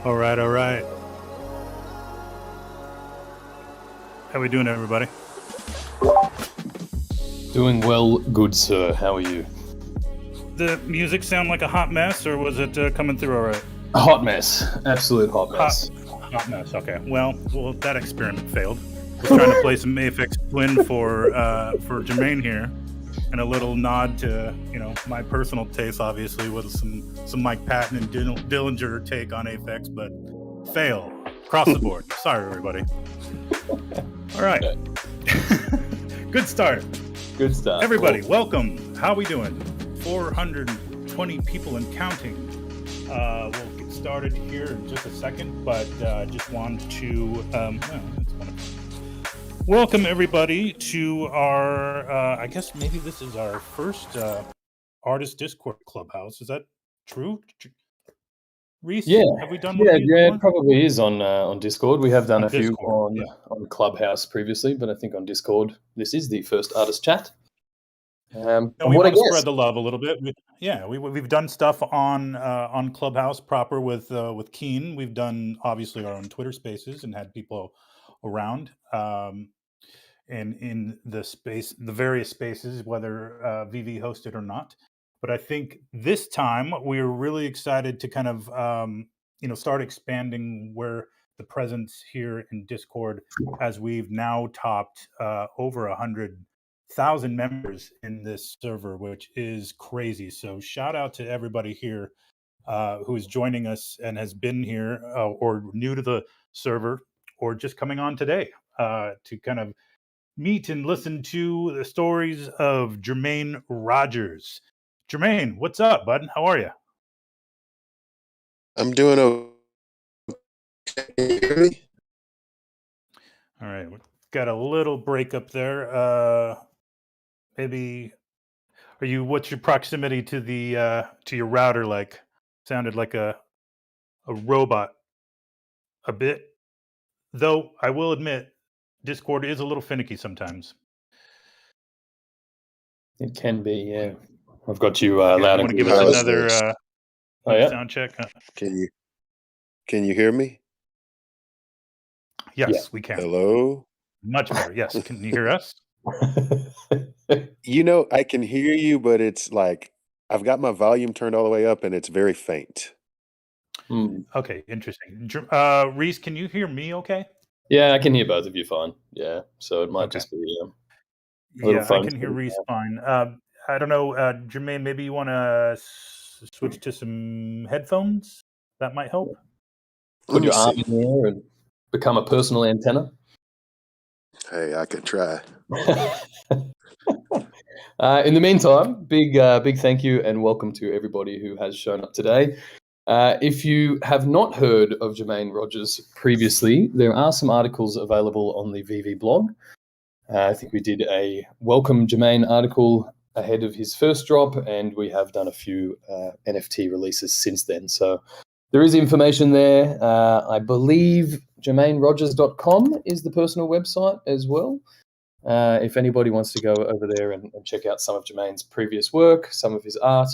All right, all right. How we doing, everybody? Doing well, good sir. How are you? The music sound like a hot mess, or was it coming through all right? A hot mess. Absolute hot mess. Hot mess. Okay. Well, that experiment failed. Was trying to play some Aphex Twin for Jermaine here, and a little nod to my personal taste, obviously, with some Mike Patton and Dillinger take on Aphex, but fail across the board. Sorry, everybody. All right. Good start. Good stuff. Everybody, welcome. How we doing? 420 people and counting. We'll get started here in just a second, but just want to welcome everybody to our, I guess maybe this is our first artist Discord Clubhouse. Is that true? Reese, yeah, have we done yeah, it probably is on Discord. We have done a few on Clubhouse previously, but I think on Discord this is the first artist chat. We want to spread the love a little bit. We've done stuff on Clubhouse proper with Keen. We've done obviously our own Twitter Spaces and had people around and in the various spaces, whether VeVe hosted or not. But I think this time we're really excited to kind of start expanding where the presence here in Discord, as we've now topped over 100,000 members in this server, which is crazy. So shout out to everybody here who is joining us and has been here or new to the server or just coming on today to kind of meet and listen to the stories of Jermaine Rogers. Jermaine, what's up, bud? How are you? I'm doing okay. Can you hear me? All right. We got a little break up there. Maybe what's your proximity to the to your router like? Sounded like a robot a bit. Though I will admit Discord is a little finicky sometimes. It can be, yeah. I've got you loud and clear. You want to give us another sound check? Can you hear me? Yes, we can. Hello? Much better. Yes. Can you hear us? I can hear you, but it's like I've got my volume turned all the way up and it's very faint. Okay, interesting. Reese, can you hear me okay? Yeah, I can hear both of you fine. Yeah, so it might just be I can hear Reese fine. I don't know, Jermaine, maybe you want to switch to some headphones? That might help. Put your arm in there and become a personal antenna. Hey, I could try. In the meantime, big thank you and welcome to everybody who has shown up today. If you have not heard of Jermaine Rogers previously, there are some articles available on the VeVe blog. I think we did a welcome Jermaine article ahead of his first drop, and we have done a few NFT releases since then. So there is information there. I believe JermaineRogers.com is the personal website as well. If anybody wants to go over there and check out some of Jermaine's previous work, some of his art,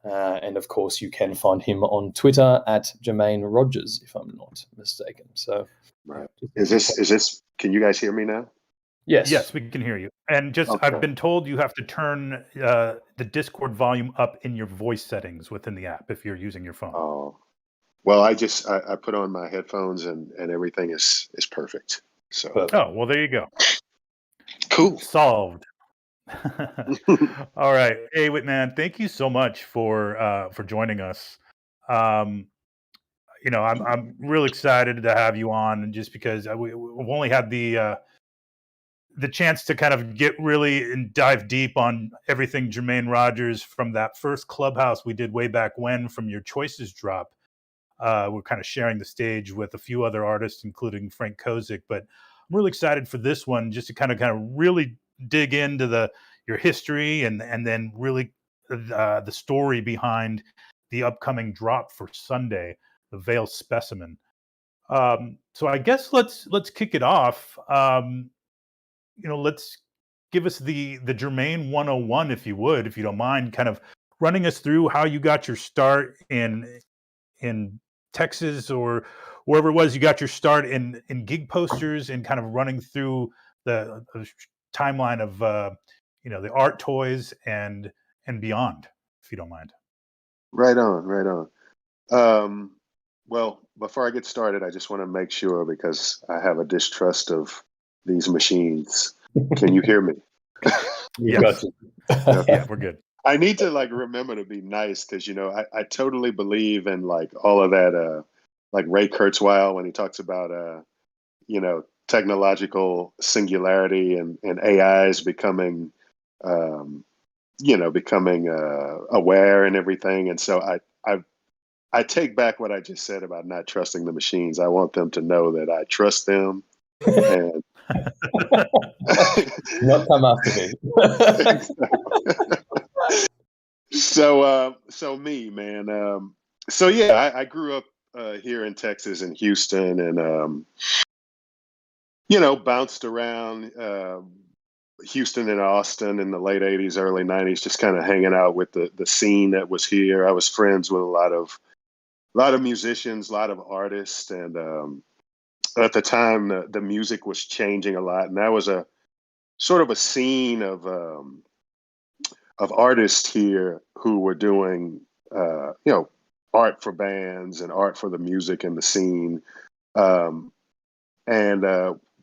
and of course you can find him on Twitter at Jermaine Rogers, if I'm not mistaken. So, right. Is this? Can you guys hear me now? Yes, we can hear you. And I've been told you have to turn the Discord volume up in your voice settings within the app if you're using your phone. Oh, well, I put on my headphones and everything is perfect. So. Oh, well, there you go. Cool. Solved. All right. Hey, Whitman, thank you so much for joining us. I'm real excited to have you on, and just because we've only had the chance to kind of get really and dive deep on everything Jermaine Rogers from that first Clubhouse we did way back when, from your Choices drop. We're kind of sharing the stage with a few other artists, including Frank Kozik, but I'm really excited for this one, just to kind of really dig into your history and then really the story behind the upcoming drop for Sunday, the Veil Specimen. So I guess let's kick it off. Let's give us the Jermaine 101, if you don't mind, kind of running us through how you got your start in Texas or wherever it was, you got your start in gig posters and kind of running through the timeline of the art toys and beyond, if you don't mind. Right on, right on. Well, before I get started, I just want to make sure, because I have a distrust of these machines. Can you hear me? Yes. Yeah, we're good. I need to remember to be nice, because I totally believe in all of that, like Ray Kurzweil when he talks about technological singularity and AIs becoming becoming aware and everything. And so I take back what I just said about not trusting the machines. I want them to know that I trust them. And not come after me. So me, man. So yeah, I grew up here in Texas, in Houston, and bounced around Houston and Austin in the late '80s, early '90s, just kind of hanging out with the scene that was here. I was friends with a lot of musicians, a lot of artists, and at the time the music was changing a lot, and that was a sort of a scene of artists here who were doing art for bands and art for the music and the scene. And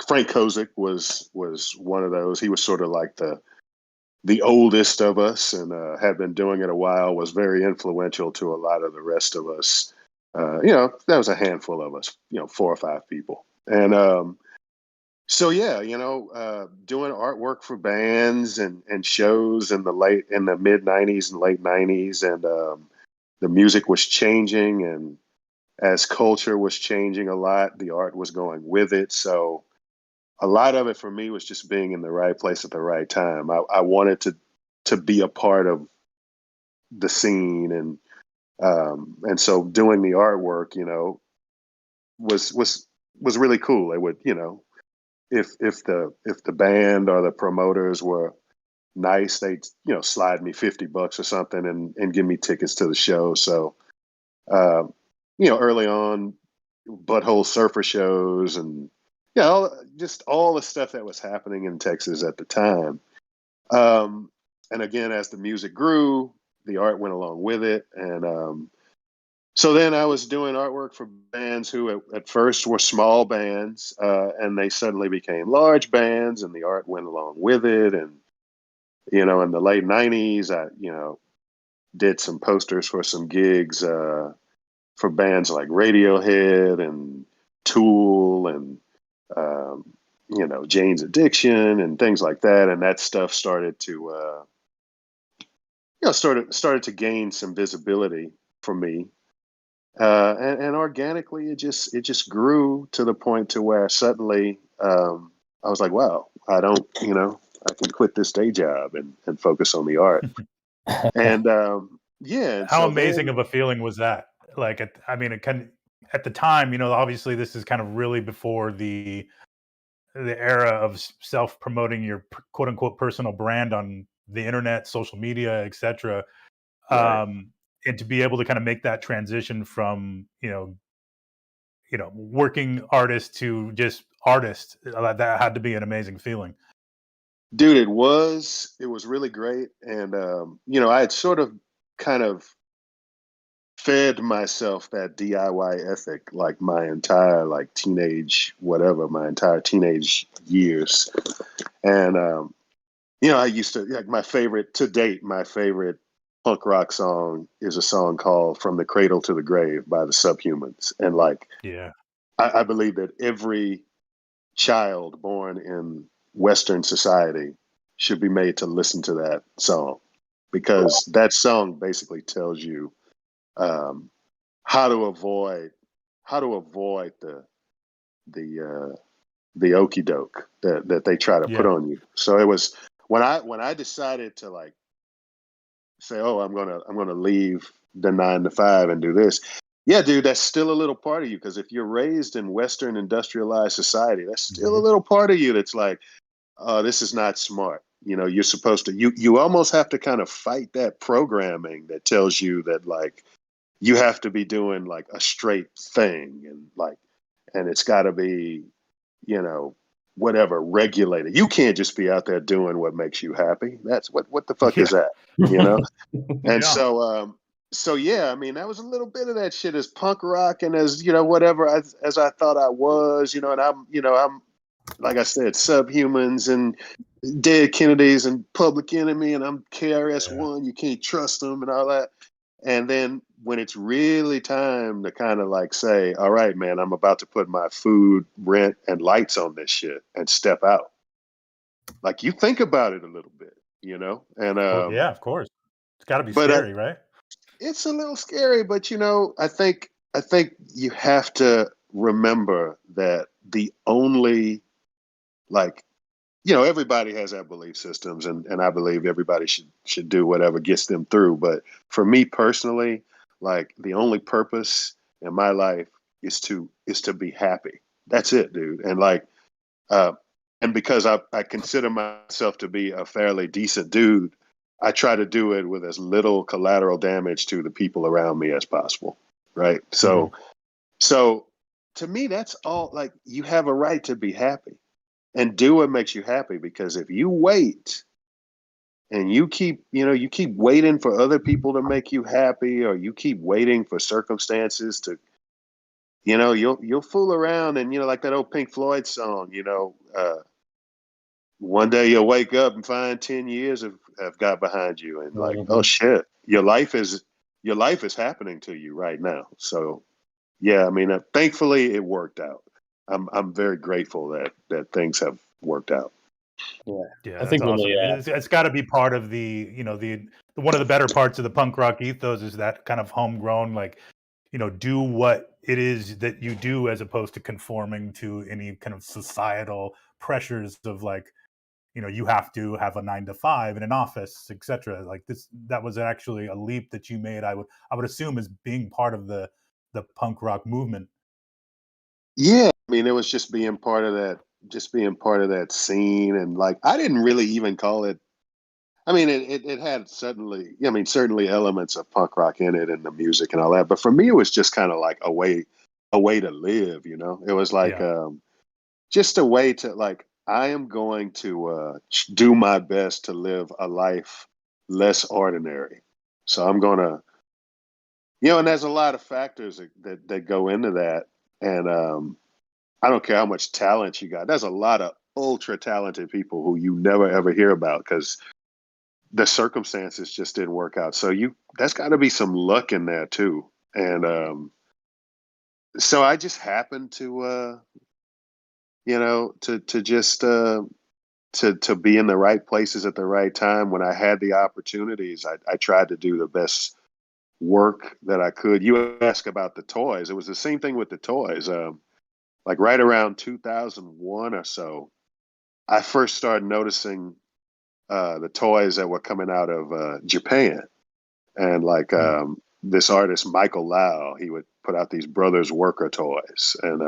Frank Kozik was one of those. He was sort of like the oldest of us, and had been doing it a while, was very influential to a lot of the rest of us. That was a handful of us, 4 or 5 people. And so yeah, doing artwork for bands and shows in the mid '90s and late '90s, and the music was changing, and as culture was changing a lot, the art was going with it. So a lot of it for me was just being in the right place at the right time. I wanted to be a part of the scene, and so doing the artwork, was really cool. It would, if the band or the promoters were nice, they'd slide me $50 or something and give me tickets to the show. So early on, Butthole Surfer shows, and just all the stuff that was happening in Texas at the time. And again, as the music grew, the art went along with it, and so then I was doing artwork for bands who at first were small bands, and they suddenly became large bands, and the art went along with it. And, in the late '90s, I, did some posters for some gigs for bands like Radiohead and Tool and, Jane's Addiction and things like that. And that stuff started to, started to gain some visibility for me. And organically, it just grew to the point to where suddenly I was like, wow, I can quit this day job and focus on the art. And yeah. How amazing of a feeling was that? Like, at the time, obviously this is kind of really before the era of self-promoting your quote unquote personal brand on the internet, social media, etc. Right. And to be able to kind of make that transition from working artist to just artist, that had to be an amazing feeling. Dude, it was really great. And I had sort of kind of fed myself that DIY ethic like my entire my entire teenage years. And I used to, like, my favorite punk rock song is a song called From the Cradle to the Grave by the Subhumans. And Yeah. I believe that every child born in Western society should be made to listen to that song, because that song basically tells you how to avoid the okey doke that they try to put on you. So it was when I decided to say, oh, I'm gonna leave the 9 to 5 and do this. Yeah, dude, that's still a little part of you, because if you're raised in Western industrialized society, that's still a little part of you that's like, oh, this is not smart. You're supposed to, you almost have to kind of fight that programming that tells you that, like, you have to be doing like a straight thing, and it's got to be, you know, whatever, regulated. You can't just be out there doing what makes you happy. That's what the fuck is that, you know? And Yeah. so yeah, I mean, that was a little bit of that shit as punk rock and as, you know, whatever as I thought I was, you know, and I'm like I said, Subhumans and Dead Kennedys and Public Enemy, and I'm KRS-One, you can't trust them and all that. And then when it's really time to kind of like say, all right, man, I'm about to put my food, rent, and lights on this shit and step out. Like, you think about it a little bit, you know? And Yeah, of course. It's got to be but scary, right? it's a little scary, but you know, I think you have to remember that the only, like, you know, everybody has their belief systems, and I believe everybody should do whatever gets them through. But for me personally, like, the only purpose in my life is to be happy. That's it, dude. And like, uh, and because I consider myself to be a fairly decent dude, I try to do it with as little collateral damage to the people around me as possible. Right. So to me, that's all. Like, you have a right to be happy and do what makes you happy, because if you wait and you keep, you know, you keep waiting for other people to make you happy, or you keep waiting for circumstances to, you know, you'll fool around, and, you know, like that old Pink Floyd song, you know, one day you'll wake up and find 10 years have got behind you, and like, oh shit, your life is happening to you right now. So yeah, I mean, thankfully it worked out. I'm very grateful that things have worked out. Yeah, I that's think when awesome. the It's got to be part of the, you know, the one of the better parts of the punk rock ethos is that kind of homegrown, like, you know, do what it is that you do as opposed to conforming to any kind of societal pressures of, like, you know, you have to have a 9 to 5 in an office, etc. Like this, that was actually a leap that you made. I would assume as being part of the punk rock movement. Yeah, I mean, it was just being part of that, scene, and like, I didn't really even call it. I mean, it had certainly elements of punk rock in it and the music and all that. But for me, it was just kind of like a way to live. You know, it was like, Yeah. just a way to, like, I am going to do my best to live a life less ordinary. So I'm gonna, you know, and there's a lot of factors that go into that, and I don't care how much talent you got. There's a lot of ultra talented people who you never ever hear about because the circumstances just didn't work out. So that's got to be some luck in there too. And so I just happened to, you know, to just to be in the right places at the right time when I had the opportunities. I tried to do the best work that I could. You ask about the toys. It was the same thing with the toys. Like right around 2001 or so, I first started noticing the toys that were coming out of Japan. And like this artist, Michael Lau, he would put out these Brothers Worker toys. And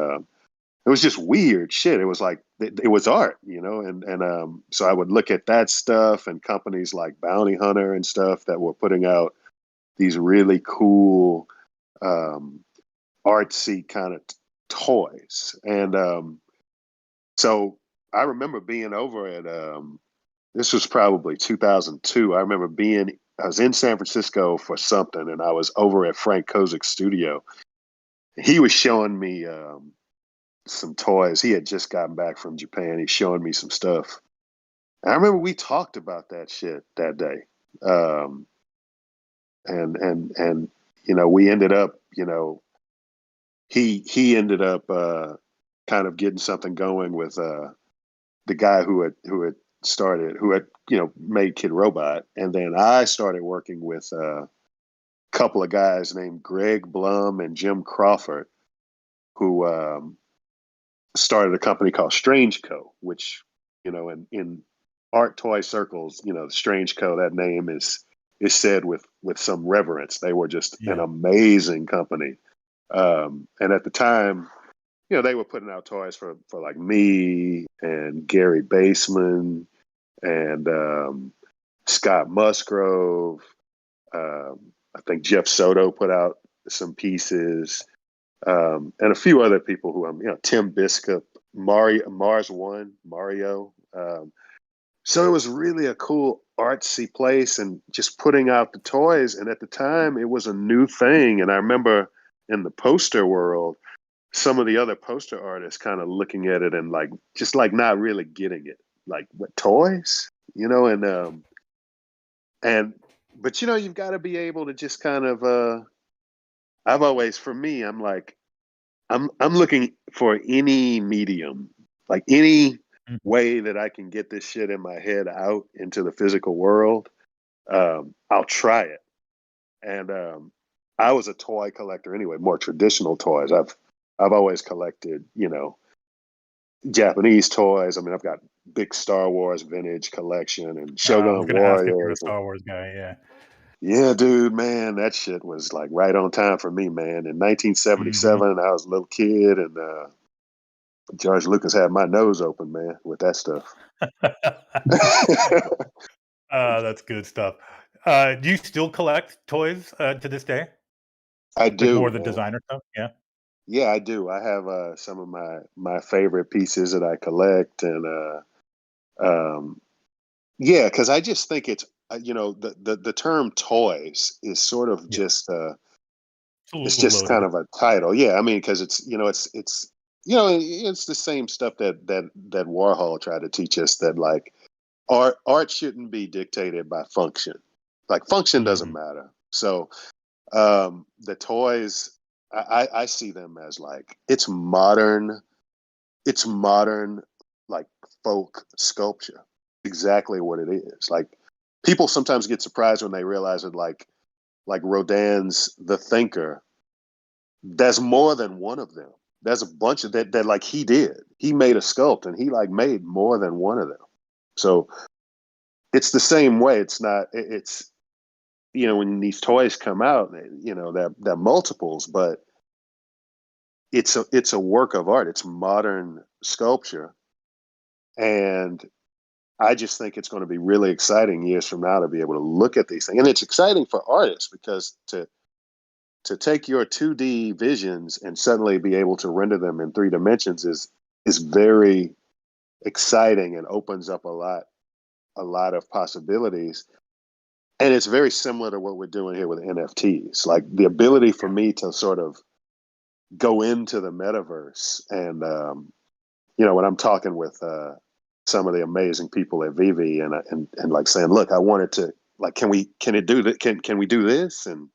it was just weird shit. It was like, it was art, you know? And so I would look at that stuff, and companies like Bounty Hunter and stuff that were putting out these really cool, artsy kind of toys. And so I remember being over at, this was probably 2002. I remember I was in San Francisco for something, and I was over at Frank Kozik's studio. He was showing me some toys. He had just gotten back from Japan. He's showing me some stuff. And I remember we talked about that shit that day. And you know, we ended up, you know, he ended up kind of getting something going with the guy who had you know, made Kid Robot. And then I started working with a couple of guys named Greg Blum and Jim Crawford, who started a company called Strange Co., which, you know, in art toy circles, you know, Strange Co., that name is said with some reverence. They were just an amazing company. And at the time, you know, they were putting out toys for like me and Gary Baseman and Scott Musgrove. I think Jeff Soto put out some pieces, and a few other people who I'm, Tim Biscup, Mars One, Mario. So it was really a cool artsy place and just putting out the toys. And at the time, it was a new thing. And I remember in the poster world, some of the other poster artists kind of looking at it and just not really getting it. Like, what, toys? But you've got to be able to just kind of, I've always, for me, I'm like, I'm looking for any medium, like any way that I can get this shit in my head out into the physical world. I'll try it. And I was a toy collector anyway, more traditional toys. I've always collected, Japanese toys. I mean, I've got big Star Wars vintage collection and Shogun Warriors. Ask if you're a Star Wars guy, yeah. Yeah, dude, man, that shit was like right on time for me, man. In 1977, I was a little kid, and George Lucas had my nose open, man, with that stuff. That's good stuff. Do you still collect toys to this day? I do. Like more the designer stuff, yeah. Yeah, I do. I have some of my favorite pieces that I collect, and yeah, because I just think it's the term toys is sort of just it's just kind of a title. Yeah, I mean, because it's it's the same stuff that Warhol tried to teach us, that like art shouldn't be dictated by function. Like, function doesn't matter. So the toys, I see them as like it's modern like folk sculpture. Exactly what it is. Like, people sometimes get surprised when they realize that like Rodin's The Thinker, there's more than one of them. There's a bunch of that like he made a sculpt, and he like made more than one of them. So it's the same way. It's when these toys come out, they're multiples, but it's a work of art. It's modern sculpture. And I just think it's going to be really exciting years from now to be able to look at these things. And it's exciting for artists, because to take your 2D visions and suddenly be able to render them in 3 dimensions is very exciting and opens up a lot of possibilities. And it's very similar to what we're doing here with NFTs. Like, the ability for me to sort of go into the metaverse and, when I'm talking with some of the amazing people at VeVe and like saying, look, I wanted to, like, can we do that? Can we do this? And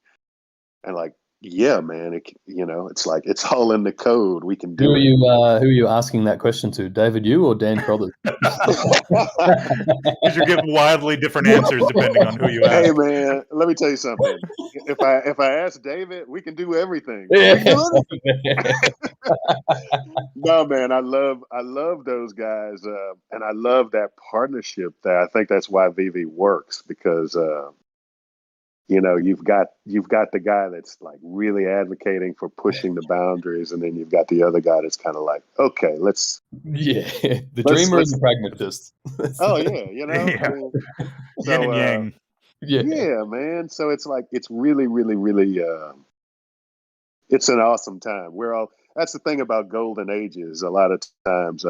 like, yeah, man, it's like, it's all in the code. We can do it. Who are you asking that question to? David Yu or Dan Crothers? Because you're giving wildly different answers depending on who you ask. Hey, man, let me tell you something. If I ask David, we can do everything. Yeah. We can do anything. No, man, I love those guys, and I love that partnership there. I think that's why VeVe works, because you've got the guy that's like really advocating for pushing the boundaries, and then you've got the other guy that's kind of like, okay, let's the dreamer and the pragmatist. Oh yeah, Yeah. I mean, Yin and yang. Yeah, man. So it's like, it's really, really, really, it's an awesome time. That's the thing about golden ages. A lot of times,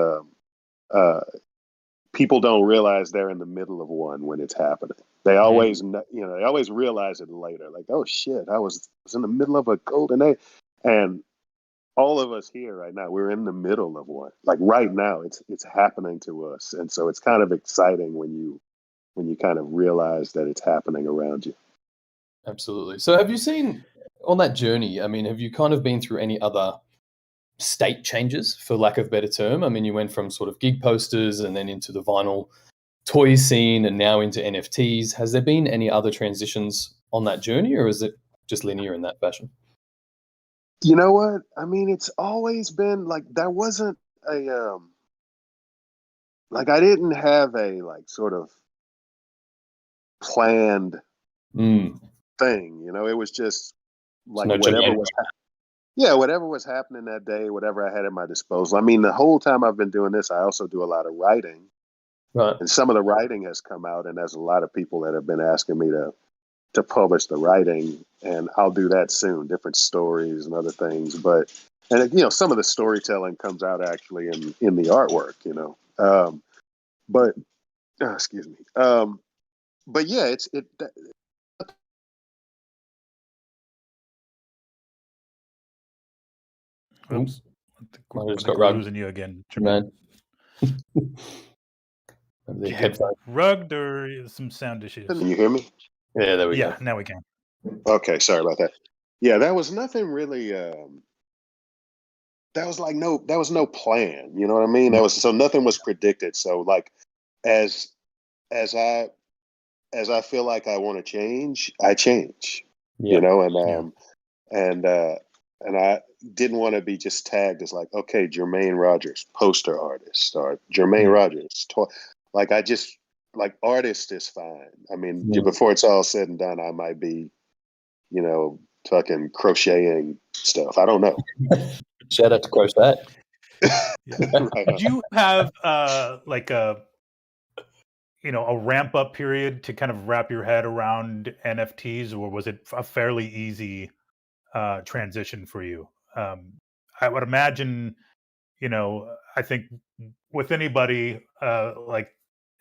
people don't realize they're in the middle of one when it's happening. They always, they always realize it later. Like, oh shit, I was in the middle of a golden age. And all of us here right now, we're in the middle of one. Like, right now, it's happening to us. And so it's kind of exciting when you kind of realize that it's happening around you. Absolutely. So have you seen on that journey, I mean, have you kind of been through any other state changes, for lack of a better term? I mean, you went from sort of gig posters and then into the vinyl toy scene and now into NFTs. Has there been any other transitions on that journey, or is it just linear in that fashion? You know what? I mean, it's always been like, there wasn't a, like, I didn't have a like sort of planned thing, it was just like whatever was happening that day, whatever I had at my disposal. I mean, the whole time I've been doing this, I also do a lot of writing, right? And some of the writing has come out, and there's a lot of people that have been asking me to publish the writing, and I'll do that soon, different stories and other things. But, and some of the storytelling comes out actually in the artwork, but excuse me. But yeah, Oops. I think we're losing you again, man. Rugged or some sound issues. Can you hear me? Yeah, there we go. Yeah, now we can. Okay, sorry about that. Yeah, that was nothing really. That was no plan. You know what I mean? Nothing was predicted. So like, as I feel like I want to change, I change. Yeah. And I didn't want to be just tagged as like, okay, Jermaine Rogers, poster artist, or Jermaine Rogers. Like I just like artist is fine. I mean, before it's all said and done, I might be, fucking crocheting stuff. I don't know. Shout out to crochet. Right. Did you have like a ramp up period to kind of wrap your head around NFTs, or was it a fairly easy transition for you? I would imagine, I think with anybody, like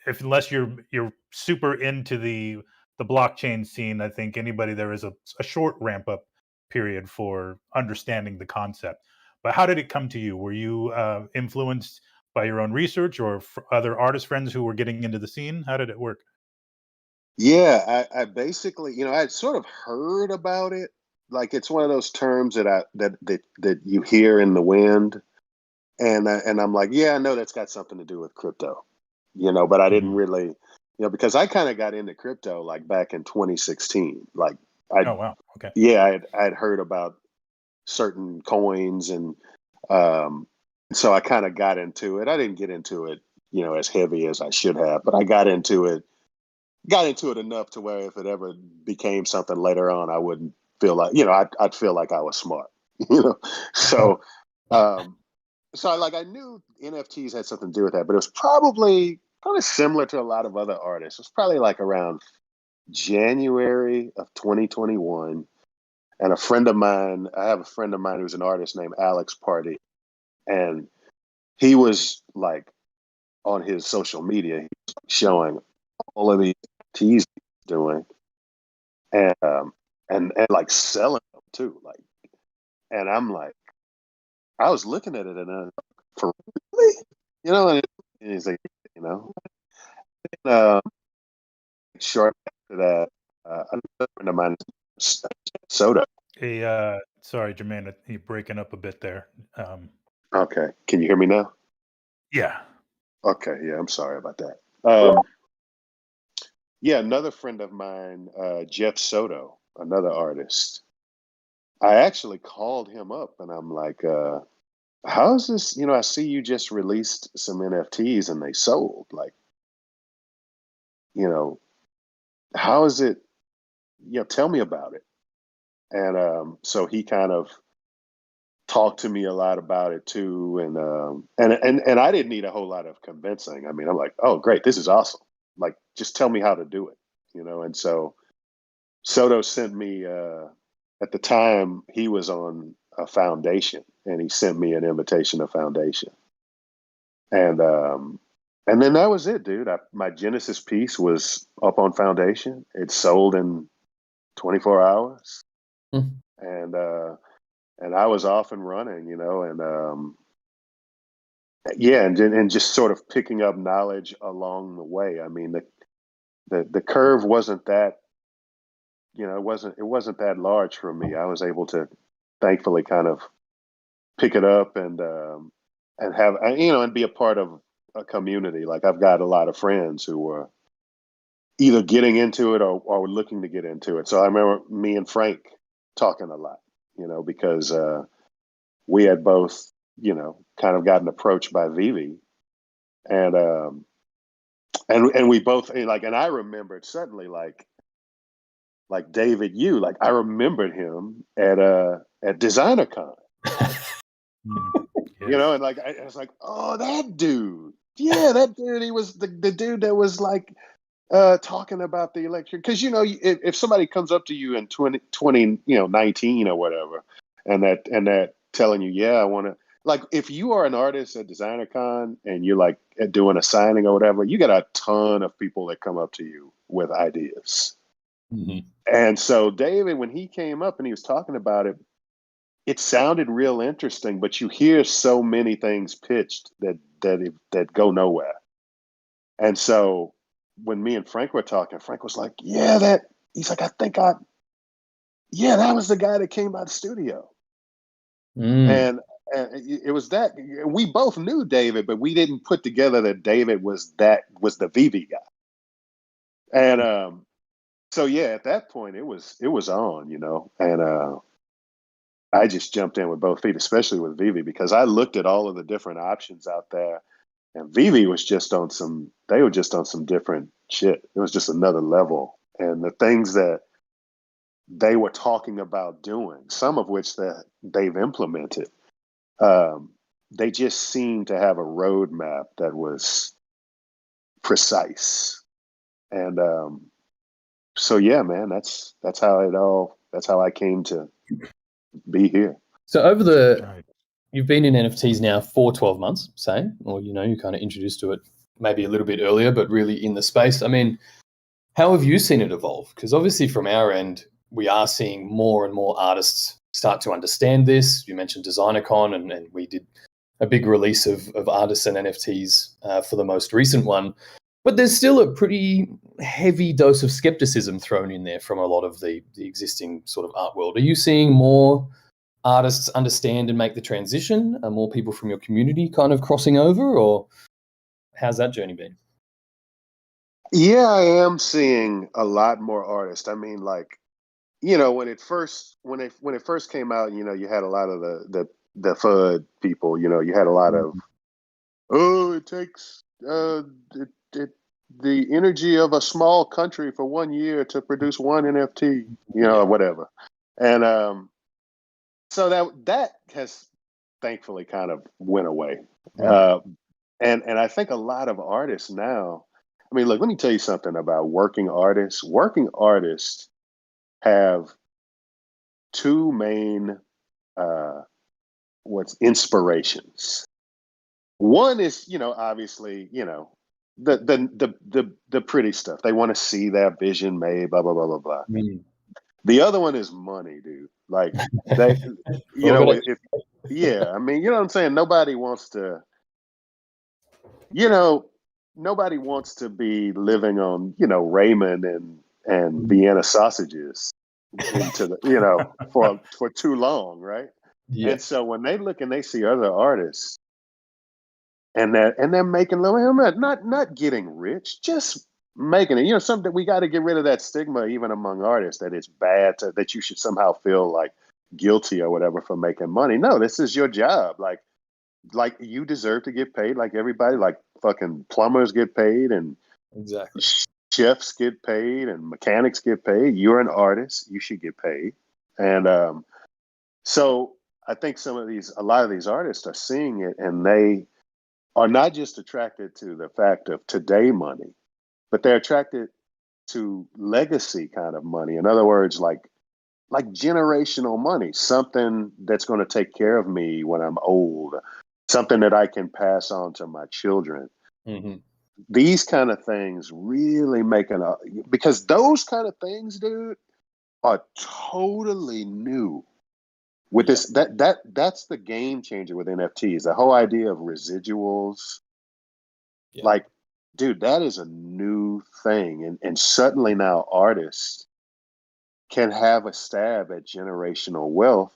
unless you're super into the blockchain scene, I think anybody there is a short ramp up period for understanding the concept. But how did it come to you? Were you influenced by your own research or other artist friends who were getting into the scene? How did it work? Yeah, I basically, I had sort of heard about it. Like it's one of those terms that you hear in the wind, and I'm like, yeah, I know that's got something to do with crypto, but I didn't really, because I kind of got into crypto like back in 2016. Like, oh wow, okay, yeah, I'd heard about certain coins, and so I kind of got into it. I didn't get into it, as heavy as I should have, but I got into it enough to where if it ever became something later on, I wouldn't feel like, I'd feel like I was smart, so I knew NFTs had something to do with that, but it was probably similar to a lot of other artists. It was probably like around January of 2021. And I have a friend of mine who's an artist named Alex Party. And he was like on his social media, he was showing all of these NFTs he's doing and like selling them too. Like, and I'm like, I was looking at it and I was like, for really? And he's like, short after that, another friend of mine, Soda. Hey, sorry, Jermaine, you're breaking up a bit there. Okay, can you hear me now? Yeah. Okay, yeah, I'm sorry about that. Yeah, another friend of mine, Jeff Soto, another artist. I actually called him up and I'm like, how's this? I see you just released some NFTs and they sold. Like, how is it? Tell me about it. And so he kind of talked to me a lot about it too, and I didn't need a whole lot of convincing. I mean, I'm like, oh, great, this is awesome. Like, just tell me how to do it, And so Soto sent me. At the time, he was on a foundation, and he sent me an invitation to foundation, and then that was it, dude. My Genesis piece was up on foundation. It sold in 24 hours, and I was off and running, and yeah, and just sort of picking up knowledge along the way. I mean, the curve wasn't that, it wasn't that large for me. I was able to, thankfully, kind of pick it up and have, and be a part of a community. Like I've got a lot of friends who were either getting into it or were looking to get into it. So I remember me and Frank talking a lot, because we had both, kind of gotten approached by VeVe, and we both like, and I remembered suddenly like David Yu, like I remembered him at DesignerCon, and like I was like, oh, that dude, yeah, that dude, he was the dude that was like talking about the election, because if somebody comes up to you in 2019 or whatever, and that telling you, yeah, I want to, like, if you are an artist at DesignerCon and you're like doing a signing or whatever, you get a ton of people that come up to you with ideas. Mm-hmm. And so David, when he came up and he was talking about it, it sounded real interesting, but you hear so many things pitched that go nowhere. And so when me and Frank were talking, Frank was like, he's like, that was the guy that came by the studio. And it was that we both knew David, but we didn't put together that David was the VeVe guy. And so yeah, at that point it was on, and I just jumped in with both feet, especially with VeVe, because I looked at all of the different options out there. And VeVe was just on some different shit. It was just another level. And the things that they were talking about doing, some of which that they've implemented, they just seemed to have a roadmap that was precise. And so yeah, man, that's how I came to be here. So you've been in NFTs now for 12 months, say, or you kind of introduced to it maybe a little bit earlier, but really in the space. I mean, how have you seen it evolve? Because obviously from our end, we are seeing more and more artists start to understand this. You mentioned DesignerCon, and we did a big release of artists and NFTs for the most recent one. But there's still a pretty heavy dose of skepticism thrown in there from a lot of the existing sort of art world. Are you seeing more artists understand and make the transition? Are more people from your community kind of crossing over, or how's that journey been? Yeah, I am seeing a lot more artists. I mean, like, when it first came out, you had a lot of the FUD people. You had a lot of, it takes the energy of a small country for 1 year to produce one NFT, or whatever. And so that has thankfully kind of went away. And I think a lot of artists now, I mean, look, let me tell you something about working artists. Working artists have two main inspirations. One is, obviously, the pretty stuff. They want to see their vision made, blah blah blah blah blah. The other one is money, dude. Like they, I mean, you know what I'm saying? Nobody wants to be living on, ramen and Vienna sausages into the, for too long, right? Yeah. And so when they look and they see other artists and they're making not getting rich, just making it, something we got to get rid of that stigma even among artists that it's bad that you should somehow feel like guilty or whatever for making money. No, this is your job. Like you deserve to get paid like everybody, like fucking plumbers get paid and exactly chefs get paid and mechanics get paid. You're an artist, you should get paid. And so I think a lot of these artists are seeing it, and they are not just attracted to the fact of today money, but they're attracted to legacy kind of money. In other words, like generational money, something that's going to take care of me when I'm old, something that I can pass on to my children. Mm-hmm. These kind of things really because those kind of things, dude, are totally new. With this, that's the game changer with NFTs. The whole idea of residuals, like, dude, that is a new thing, and suddenly now artists can have a stab at generational wealth.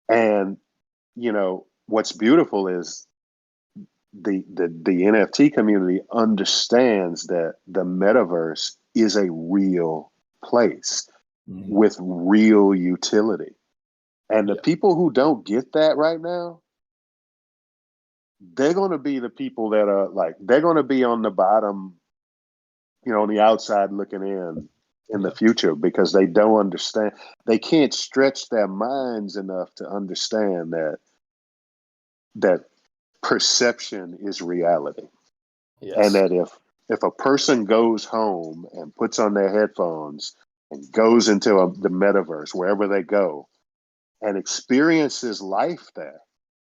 And what's beautiful is the NFT community understands that the metaverse is a real place with real utility. And the people who don't get that right now, they're going to be the people that are they're going to be on the bottom, on the outside looking in the future, because they don't understand. They can't stretch their minds enough to understand that perception is reality. Yes. And that if a person goes home and puts on their headphones and goes into the metaverse, wherever they go, and experiences life there,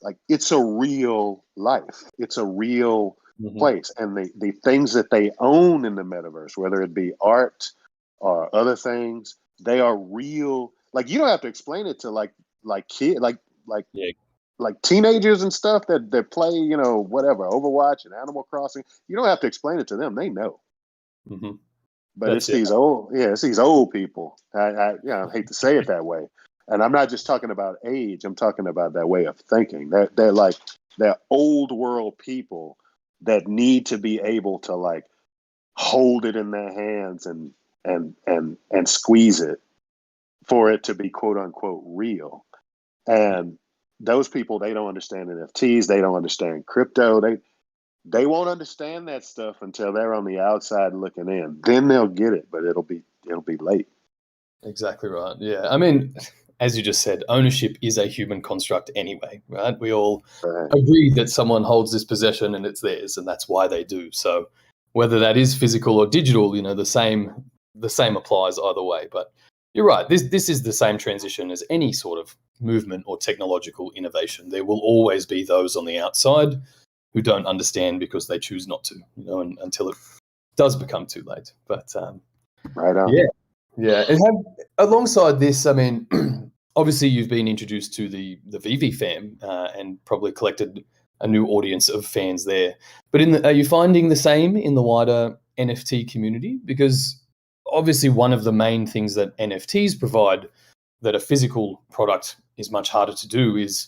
like it's a real life. It's a real place. And the things that they own in the metaverse, whether it be art or other things, they are real. Like you don't have to explain it to like kids, like teenagers and stuff that play, whatever, Overwatch and Animal Crossing. You don't have to explain it to them; they know. But it's these old people. I hate to say it that way, and I'm not just talking about age. I'm talking about that way of thinking. They're old world people that need to be able to like hold it in their hands and squeeze it for it to be quote unquote real. And those people, they don't understand NFTs. They don't understand crypto. They won't understand that stuff until they're on the outside looking in. Then they'll get it, but it'll be late. Exactly right. Yeah. I mean, as you just said, ownership is a human construct anyway, right? We all agree that someone holds this possession and it's theirs, and that's why they do. So whether that is physical or digital, the same applies either way. But you're right. This is the same transition as any sort of movement or technological innovation. There will always be those on the outside who don't understand because they choose not to, until it does become too late. But right on. Yeah. And alongside this, I mean, obviously you've been introduced to the VeVe fam and probably collected a new audience of fans there. But are you finding the same in the wider NFT community? Because obviously one of the main things that NFTs provide that a physical product is much harder to do is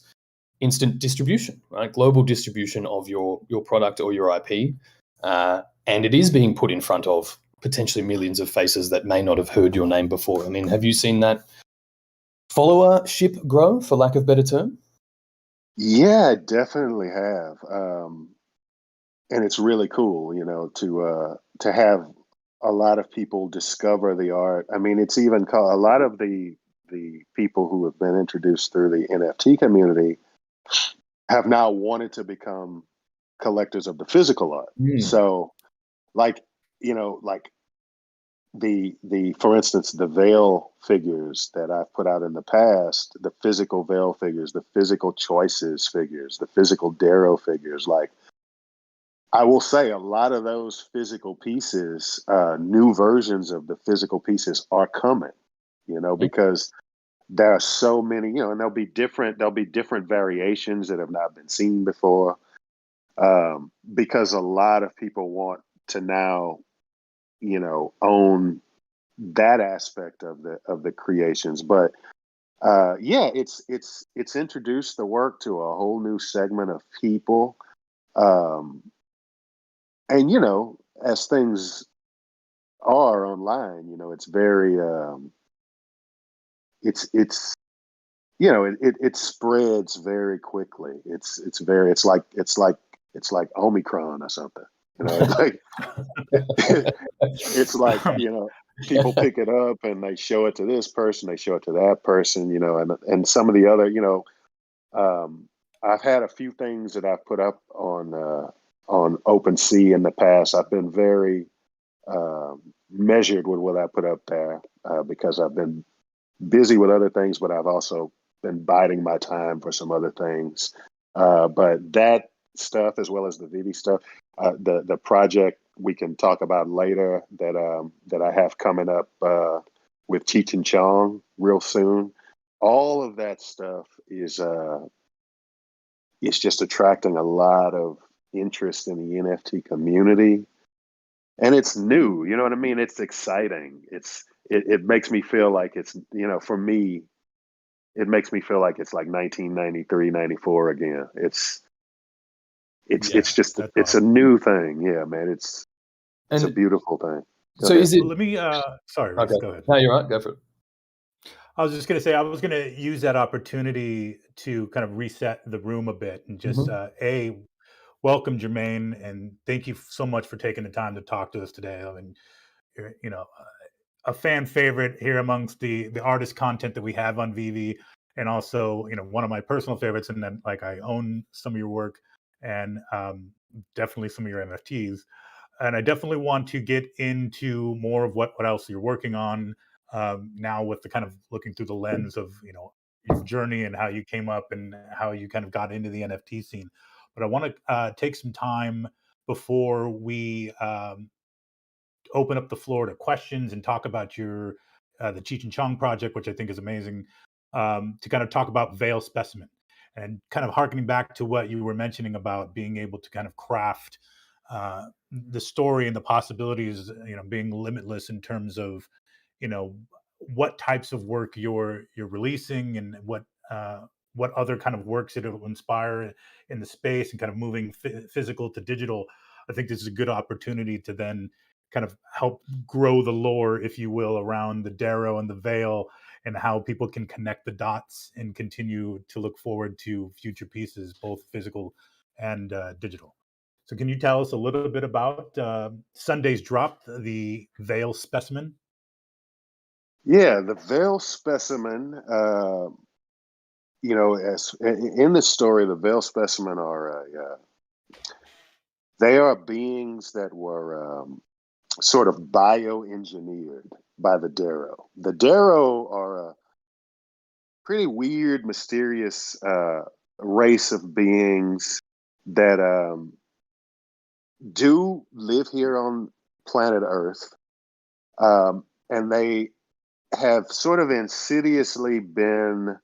instant distribution, right? Global distribution of your product or your IP. And it is being put in front of potentially millions of faces that may not have heard your name before. I mean, have you seen that followership grow, for lack of a better term? Yeah, I definitely have. And it's really cool, to have a lot of people discover the art. I mean, it's even called a lot of the people who have been introduced through the NFT community have now wanted to become collectors of the physical art. So like the for instance, the Veil figures that I've put out in the past, the physical Veil figures, the physical Choices figures, the physical Darrow figures, like I will say a lot of those physical pieces, new versions of the physical pieces are coming, because there are so many, and there'll be different variations that have not been seen before. Because a lot of people want to now, own that aspect of the creations. But it's introduced the work to a whole new segment of people. And as things are online, it's very it spreads very quickly. It's like Omicron or something. It's like people pick it up and they show it to this person, they show it to that person, and some of the other, I've had a few things that I've put up on OpenSea in the past. I've been very measured with what I put up there because I've been busy with other things, but I've also been biding my time for some other things. But that stuff, as well as the VeVe stuff, the project we can talk about later that I have coming up with Cheech and Chong real soon. All of that stuff is it's just attracting a lot of interest in the NFT community, and it's new. You know what I mean? It's exciting. It makes me feel like it's, for me, it makes me feel like it's like 1993, 94 again. It's just it's a new thing. Yeah, man. It's a beautiful thing. So is it? Let me. Sorry, Reese, go ahead. No, you're right. Go for it. I was just going to say I was going to use that opportunity to kind of reset the room a bit and just welcome Jermaine, and thank you so much for taking the time to talk to us today. I mean, you're, a fan favorite here amongst the artist content that we have on VeVe, and also one of my personal favorites. And then I own some of your work and definitely some of your NFTs. and I definitely want to get into more of what else you're working on now, with the kind of looking through the lens of your journey and how you came up and how you kind of got into the NFT scene. But I want to take some time before we open up the floor to questions and talk about your the Cheech and Chong project, which I think is amazing, to kind of talk about Veil Specimen, and kind of harkening back to what you were mentioning about being able to kind of craft the story and the possibilities, being limitless in terms of, what types of work you're releasing, and what other kind of works it will inspire in the space, and kind of moving physical to digital. I think this is a good opportunity to then kind of help grow the lore, if you will, around the Darrow and the Veil, and how people can connect the dots and continue to look forward to future pieces, both physical and digital. So can you tell us a little bit about Sunday's drop, the Veil Specimen? Yeah, the Veil Specimen, as in the story, the Veil Specimen they are beings that were sort of bioengineered by the Darrow. The Darrow are a pretty weird, mysterious race of beings that do live here on planet Earth, and they have sort of insidiously been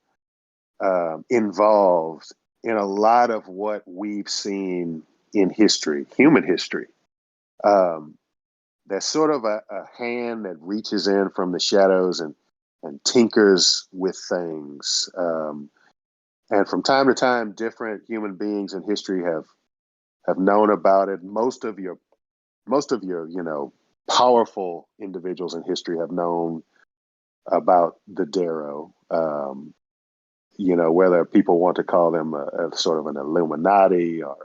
involved in a lot of what we've seen in history, human history. There's sort of a hand that reaches in from the shadows and tinkers with things. And from time to time, different human beings in history have known about it. Most of your powerful individuals in history have known about the Darrow. Whether people want to call them a sort of an Illuminati, or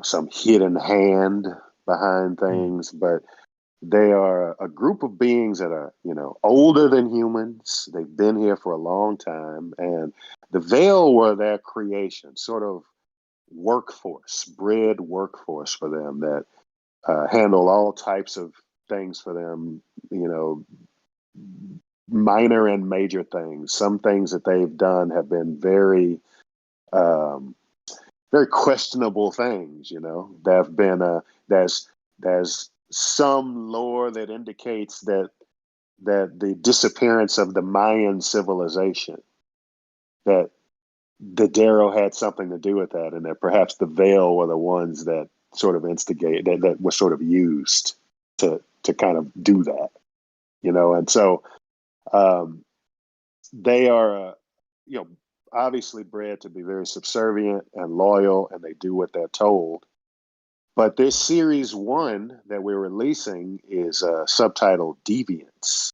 some hidden hand behind things, but they are a group of beings that are older than humans. They've been here for a long time, and the Veil were their creation, sort of bred workforce for them that handle all types of things for them, minor and major things. Some things that they've done have been very, very questionable things. There have been there's some lore that indicates that the disappearance of the Mayan civilization, that the Darrow had something to do with that, and that perhaps the Veil were the ones that sort of instigate that were sort of used to kind of do that, and so they are, obviously bred to be very subservient and loyal, and they do what they're told. But this series 1 that we're releasing is subtitled Deviants.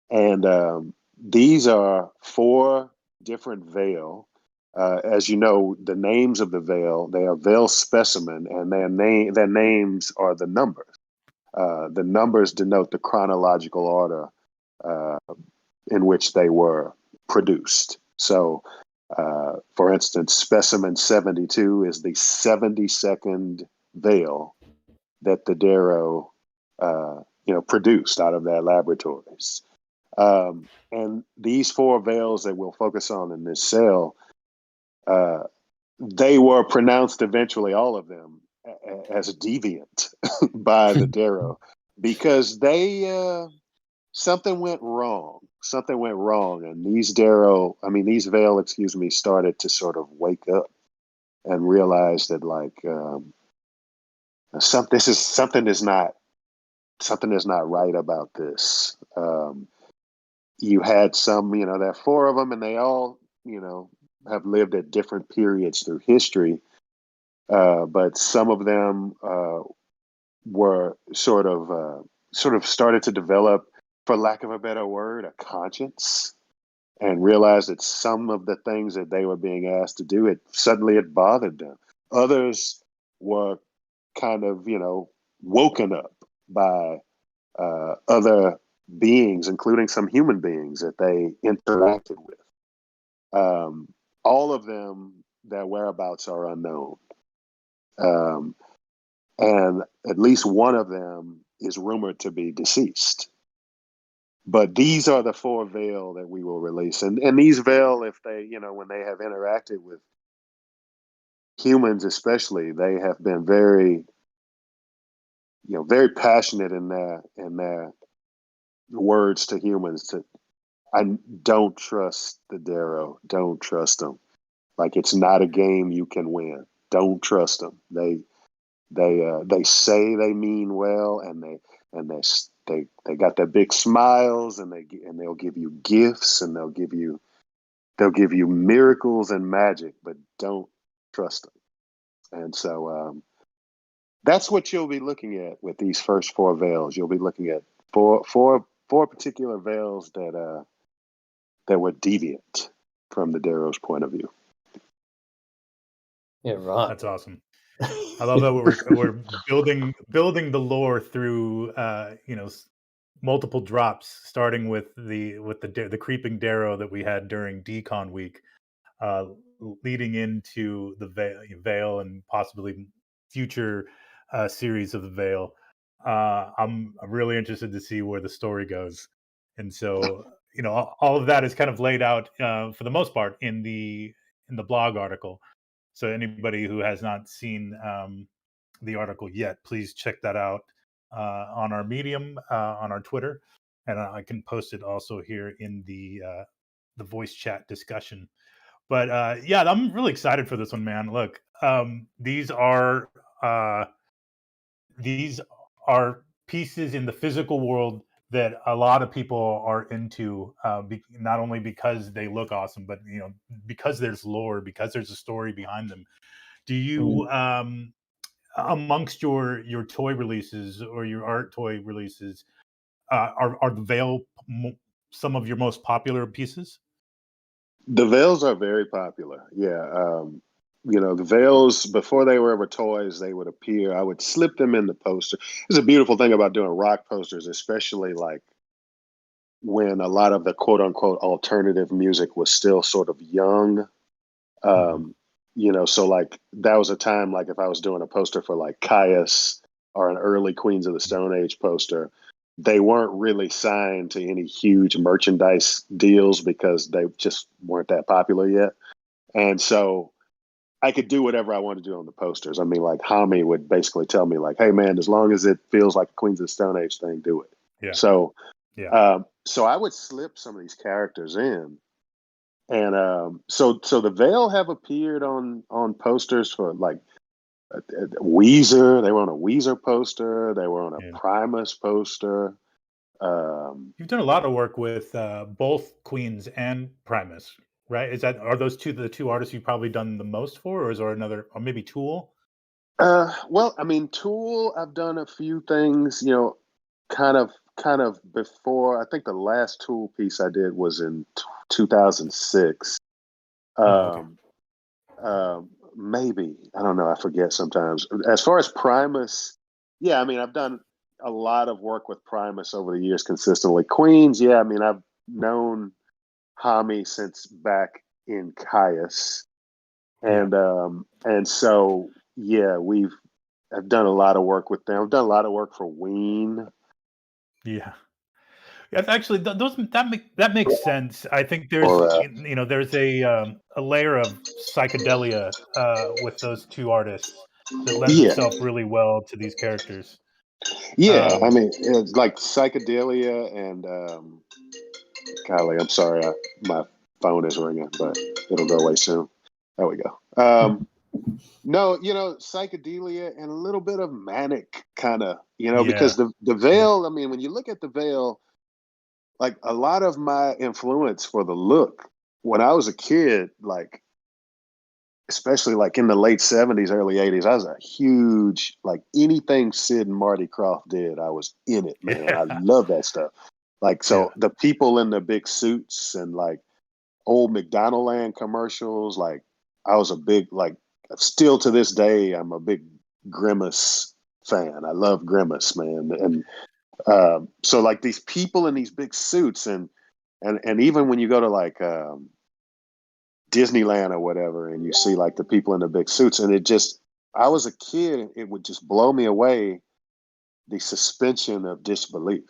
And these are 4 different Veil. As you know, the names of the Veil, they are Veil Specimen, and their names are the numbers. The numbers denote the chronological order in which they were produced. So, for instance, Specimen 72 is the 72nd Veil that the Darrow, produced out of their laboratories. And these 4 Veils that we'll focus on in this cell, they were pronounced eventually, all of them, as deviant by the Darrow, because they something went wrong. Something went wrong, and these Veil, started to sort of wake up and realize that something is not right about this. You had some, there are 4 of them, and they all, have lived at different periods through history. But some of them were sort of started to develop, for lack of a better word, a conscience, and realized that some of the things that they were being asked to do, it bothered them. Others were kind of, woken up by other beings, including some human beings that they interacted with. All of them, their whereabouts are unknown. and at least one of them is rumored to be deceased. But these are the 4 Veil that we will release, and these Veil, if they, when they have interacted with humans, especially, they have been very, very passionate in their words to humans. I don't trust the Darrow. Don't trust them. Like, it's not a game you can win. Don't trust them. They say they mean well, and they got their big smiles, and they'll give you gifts, and they'll give you miracles and magic, but don't trust them. And so that's what you'll be looking at with these first 4 Veils. You'll be looking at four particular Veils that were deviant from the Darrow's point of view. Yeah, right. That's awesome. I love that we're building the lore through multiple drops, starting with the creeping Darrow that we had during Decon week, leading into the Veil and possibly future series of the Veil. I'm really interested to see where the story goes, and so all of that is kind of laid out for the most part in the blog article. So anybody who has not seen the article yet, please check that out on our Medium, on our Twitter, and I can post it also here in the voice chat discussion. But yeah, I'm really excited for this one, man. Look, these are pieces in the physical world that a lot of people are into, not only because they look awesome, but because there's lore, because there's a story behind them. Do you, amongst your toy releases or your art toy releases, are the Veil some of your most popular pieces? The Veils are very popular. Yeah. The Veils, before they were ever toys, they would appear. I would slip them in the poster. It's a beautiful thing about doing rock posters, especially like when a lot of the quote unquote alternative music was still sort of young. So like that was a time, like if I was doing a poster for like Caius or an early Queens of the Stone Age poster, they weren't really signed to any huge merchandise deals because they just weren't that popular yet. And so I could do whatever I wanted to do on the posters. I mean, like Hami would basically tell me like, hey man, as long as it feels like a Queens of the Stone Age thing, do it. Yeah. So, yeah. So I would slip some of these characters in. And so the Veil have appeared on posters for like Weezer. They were on a Weezer poster. They were on a Primus poster. You've done a lot of work with both Queens and Primus, right? Are those the two artists you've probably done the most for, or is there another, or maybe Tool? Well, I mean, Tool, I've done a few things, kind of before. I think the last Tool piece I did was in 2006. Okay. Maybe, I don't know, I forget sometimes. As far as Primus, yeah, I mean, I've done a lot of work with Primus over the years consistently. Queens, yeah, I mean, I've known Hami since back in Caius. And so yeah, I've done a lot of work with them. I've done a lot of work for Ween. Yeah. Actually, that makes sense. I think there's there's a layer of psychedelia with those two artists that lends itself really well to these characters. Yeah, I mean, it's like psychedelia and golly, I'm sorry, my phone is ringing, but it'll go away soon. There we go. No, psychedelia and a little bit of manic kind of, because the Veil, I mean, when you look at the Veil, like a lot of my influence for the look when I was a kid, like, especially like in the late 70s, early 80s, I was a huge, like anything Sid and Marty Krofft did, I was in it, man. I love that stuff. Like, so the people in the big suits and like old McDonald Land commercials, like I was a big, like, still to this day, I'm a big Grimace fan. I love Grimace, man. And so like these people in these big suits and even when you go to like Disneyland or whatever, and you see like the people in the big suits, and it just, I was a kid, it would just blow me away, the suspension of disbelief.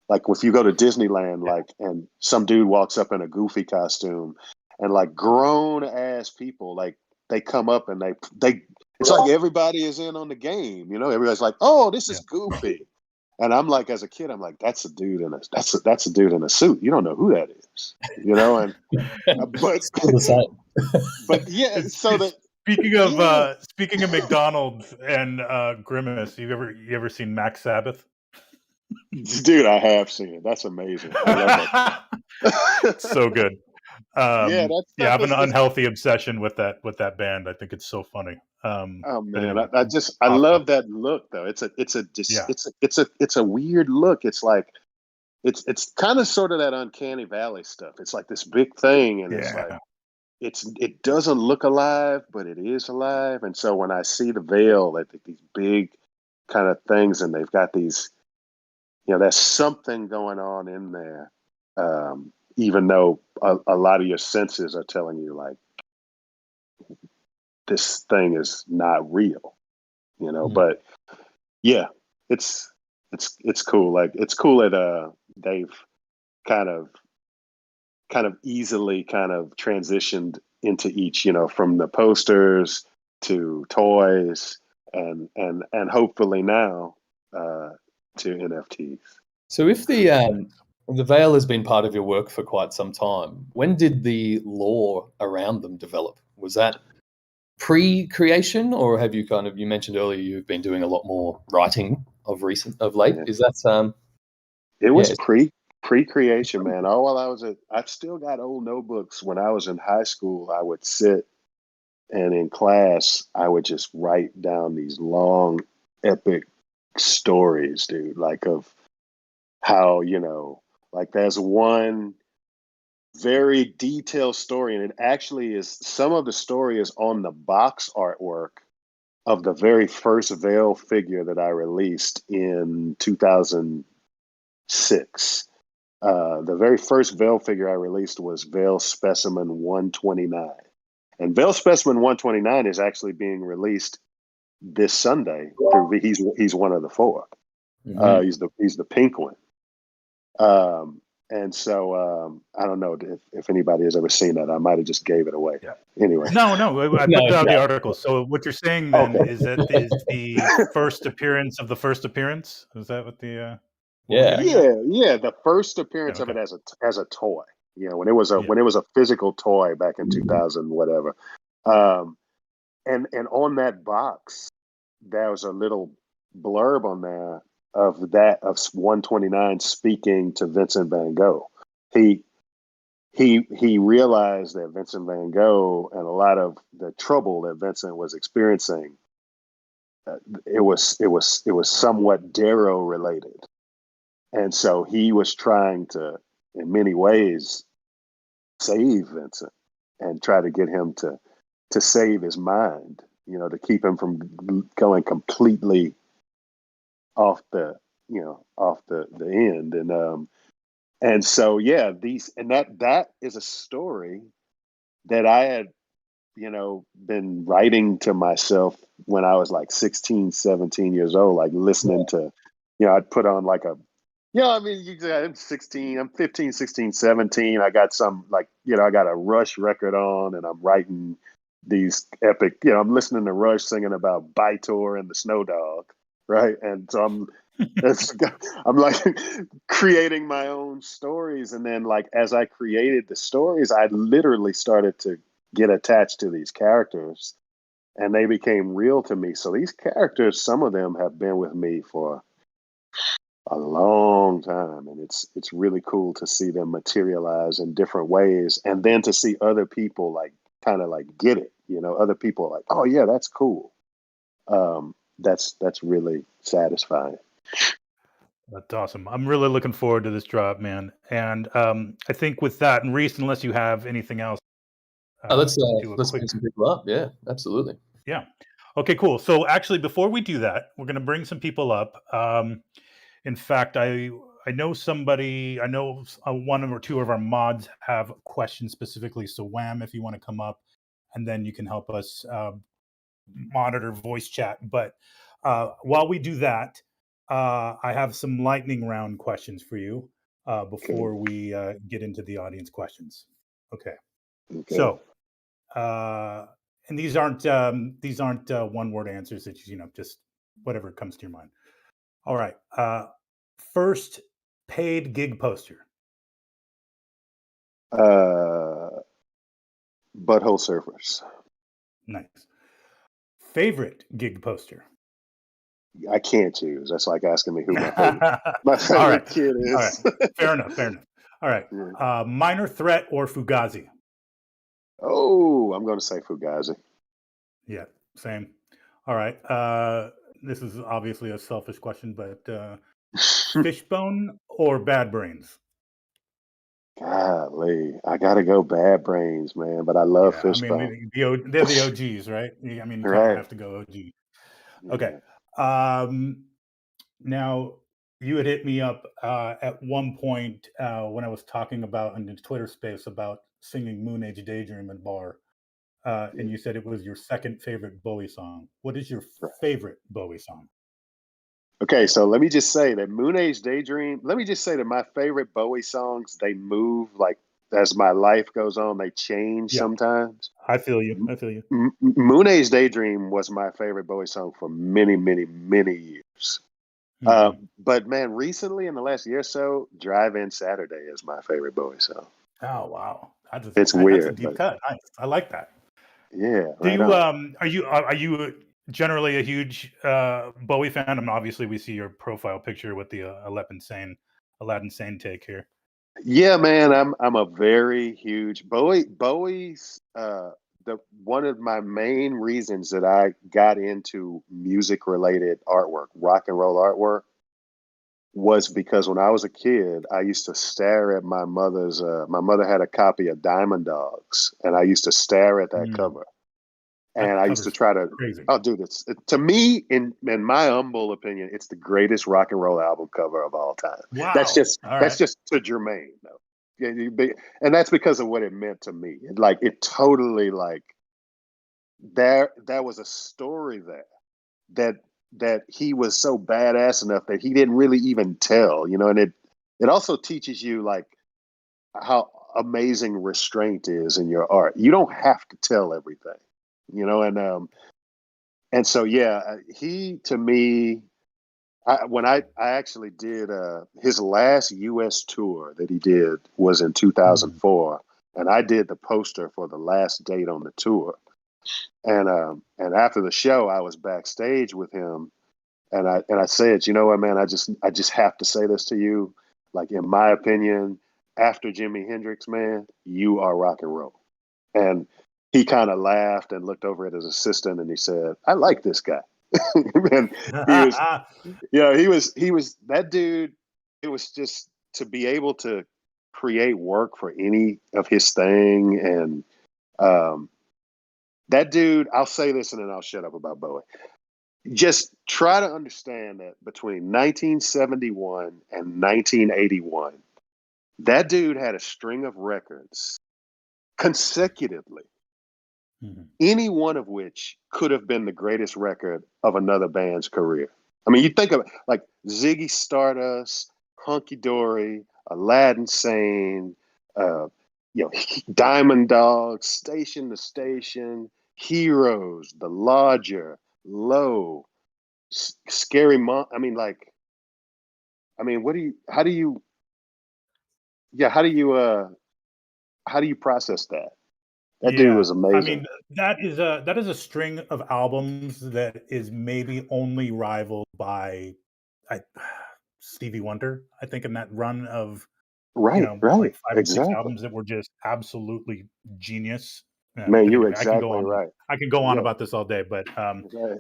Like if you go to Disneyland, like, and some dude walks up in a Goofy costume, and like grown ass people, like they come up and they it's like everybody is in on the game, you know. Everybody's like, "Oh, this is Goofy," and I'm like, as a kid, I'm like, "That's a dude in a that's a dude in a suit. You don't know who that is, you know." And but Still the same. but yeah, so that speaking of McDonald's and Grimace, you ever seen Max Sabbath? dude, I have seen it. That's amazing. I love that. So good. Yeah, that I stuff have an is unhealthy obsession with that band. I think it's so funny. oh But man, anyway, I off love topic. that look though. Yeah, It's a weird look. It's like it's kind of sort of that uncanny valley stuff. It's like this big thing, and it's like yeah, it doesn't look alive, but it is alive. And so when I see the Veil, like these big kind of things, and they've got these, you know, there's something going on in there. Even though a lot of your senses are telling you like this thing is not real, you know. But yeah, it's cool. Like it's cool that they've kind of easily kind of transitioned into each, you know, from the posters to toys and hopefully now to NFTs. So if the Veil has been part of your work for quite some time, when did the lore around them develop? Was that pre-creation, or have you you mentioned earlier you've been doing a lot more writing of late? Yeah. Is that It was yeah, pre-creation, man. Oh, while I've still got old notebooks. When I was in high school, I would sit and in class, I would just write down these long, epic stories, dude, like of how, you know, like there's one very detailed story, and it actually is, some of the story is on the box artwork of the very first Veil figure that I released in 2006. The very first Veil figure I released was Veil Specimen 129. And Veil Specimen 129 is actually being released this Sunday through he's one of the four. He's the pink one. And so I don't know if anybody has ever seen that. I might have just gave it away. yeah. Anyway. No, I put out the article. So what you're saying then Okay. is that is the first appearance of the first appearance? Is that what the what we're yeah. getting at? Yeah. The first appearance Yeah, of okay. it as a toy. You know, when it was a physical toy back in 2000, whatever. And on that box, there was a little blurb on there of 129 speaking to Vincent van Gogh. He realized that Vincent van Gogh and a lot of the trouble that Vincent was experiencing, it was somewhat Darrow related, and so he was trying to, in many ways, save Vincent and try to get him to save his mind, you know, to keep him from going completely off the end. And so yeah, that is a story that I had, you know, been writing to myself when I was like 16, 17 years old, like listening to, you know, I'd put on like I mean, I'm 16, I'm 15, 16, 17. I got some, like, you know, I got a Rush record on and I'm writing these epic, you know, I'm listening to Rush singing about Bytor and the Snow Dog, right? And so I'm like creating my own stories. And then like, as I created the stories, I literally started to get attached to these characters and they became real to me. So these characters, some of them have been with me for a long time, and it's really cool to see them materialize in different ways, and then to see other people like kind of like get it, you know, other people are like, oh yeah, that's cool. That's really satisfying. That's awesome. I'm really looking forward to this drop, man. And I think with that, and Reese, unless you have anything else, Let's do a quick. bring some people up. Yeah, absolutely. Yeah. Okay, cool. So actually, before we do that, we're going to bring some people up. In fact, I know somebody. I know one or two of our mods have questions specifically. So Wham, if you want to come up, and then you can help us monitor voice chat. But while we do that, I have some lightning round questions for you before we get into the audience questions. Okay. So, and these aren't one word answers. It's just whatever comes to your mind. All right. First paid gig poster. Butthole Surfers. Nice. Favorite gig poster. I can't choose. That's like asking me who my favorite kid is. All right. Fair enough. All right. Yeah. Minor Threat or Fugazi? Oh, I'm going to say Fugazi. Yeah, same. All right. This is obviously a selfish question, but Fishbone or Bad Brains? Golly, I got to go Bad Brains, man, but I love Fishbone. I mean, they're the OGs, right? I mean, you kind of have to go OG. Okay. Now, you had hit me up at one point when I was talking about in the Twitter space about singing Moon Age Daydream at bar. And you said it was your second favorite Bowie song. What is your favorite Bowie song? Okay, so let me just say that Moon Age Daydream, let me just say that my favorite Bowie songs, they move like as my life goes on, they change sometimes. I feel you. Moon Age Daydream was my favorite Bowie song for many, many, many years. But man, recently in the last year or so, Drive-In Saturday is my favorite Bowie song. Oh, wow. It's weird. That's a deep cut. Nice. I like that. Yeah. Do you are you generally a huge Bowie fan? I mean, obviously we see your profile picture with the Aladdin Sane take here. Yeah, man, I'm a very huge Bowie's one of my main reasons that I got into music related artwork, rock and roll artwork, was because when I was a kid, I used to stare at my mother's my mother had a copy of Diamond Dogs, and I used to stare at that cover. And I used to try to, dude, to me, in my humble opinion, it's the greatest rock and roll album cover of all time. Wow. That's just to Jermaine, though. And that's because of what it meant to me. It totally there was a story there that he was so badass enough that he didn't really even tell, and it also teaches you how amazing restraint is in your art. You don't have to tell everything. And so he to me, when I actually did his last U.S. tour that he did was in 2004, and I did the poster for the last date on the tour. And after the show, I was backstage with him, and I said, you know what, man, I just have to say this to you, in my opinion, after Jimi Hendrix, man, you are rock and roll. And he kind of laughed and looked over at his assistant, and he said, I like this guy. And he was that dude. It was just to be able to create work for any of his thing. And that dude, I'll say this and then I'll shut up about Bowie. Just try to understand that between 1971 and 1981, that dude had a string of records consecutively, any one of which could have been the greatest record of another band's career. I mean, you think of Ziggy Stardust, Hunky Dory, Aladdin Sane, Diamond Dogs, Station to Station, Heroes, The Lodger, Low, Scary Mom. How do you process that? That dude was amazing. I mean, that is a string of albums that is maybe only rivaled by Stevie Wonder, I think, in that run of right. 5 or 6 albums that were just absolutely genius. Man, you're exactly right. I can go on about this all day, but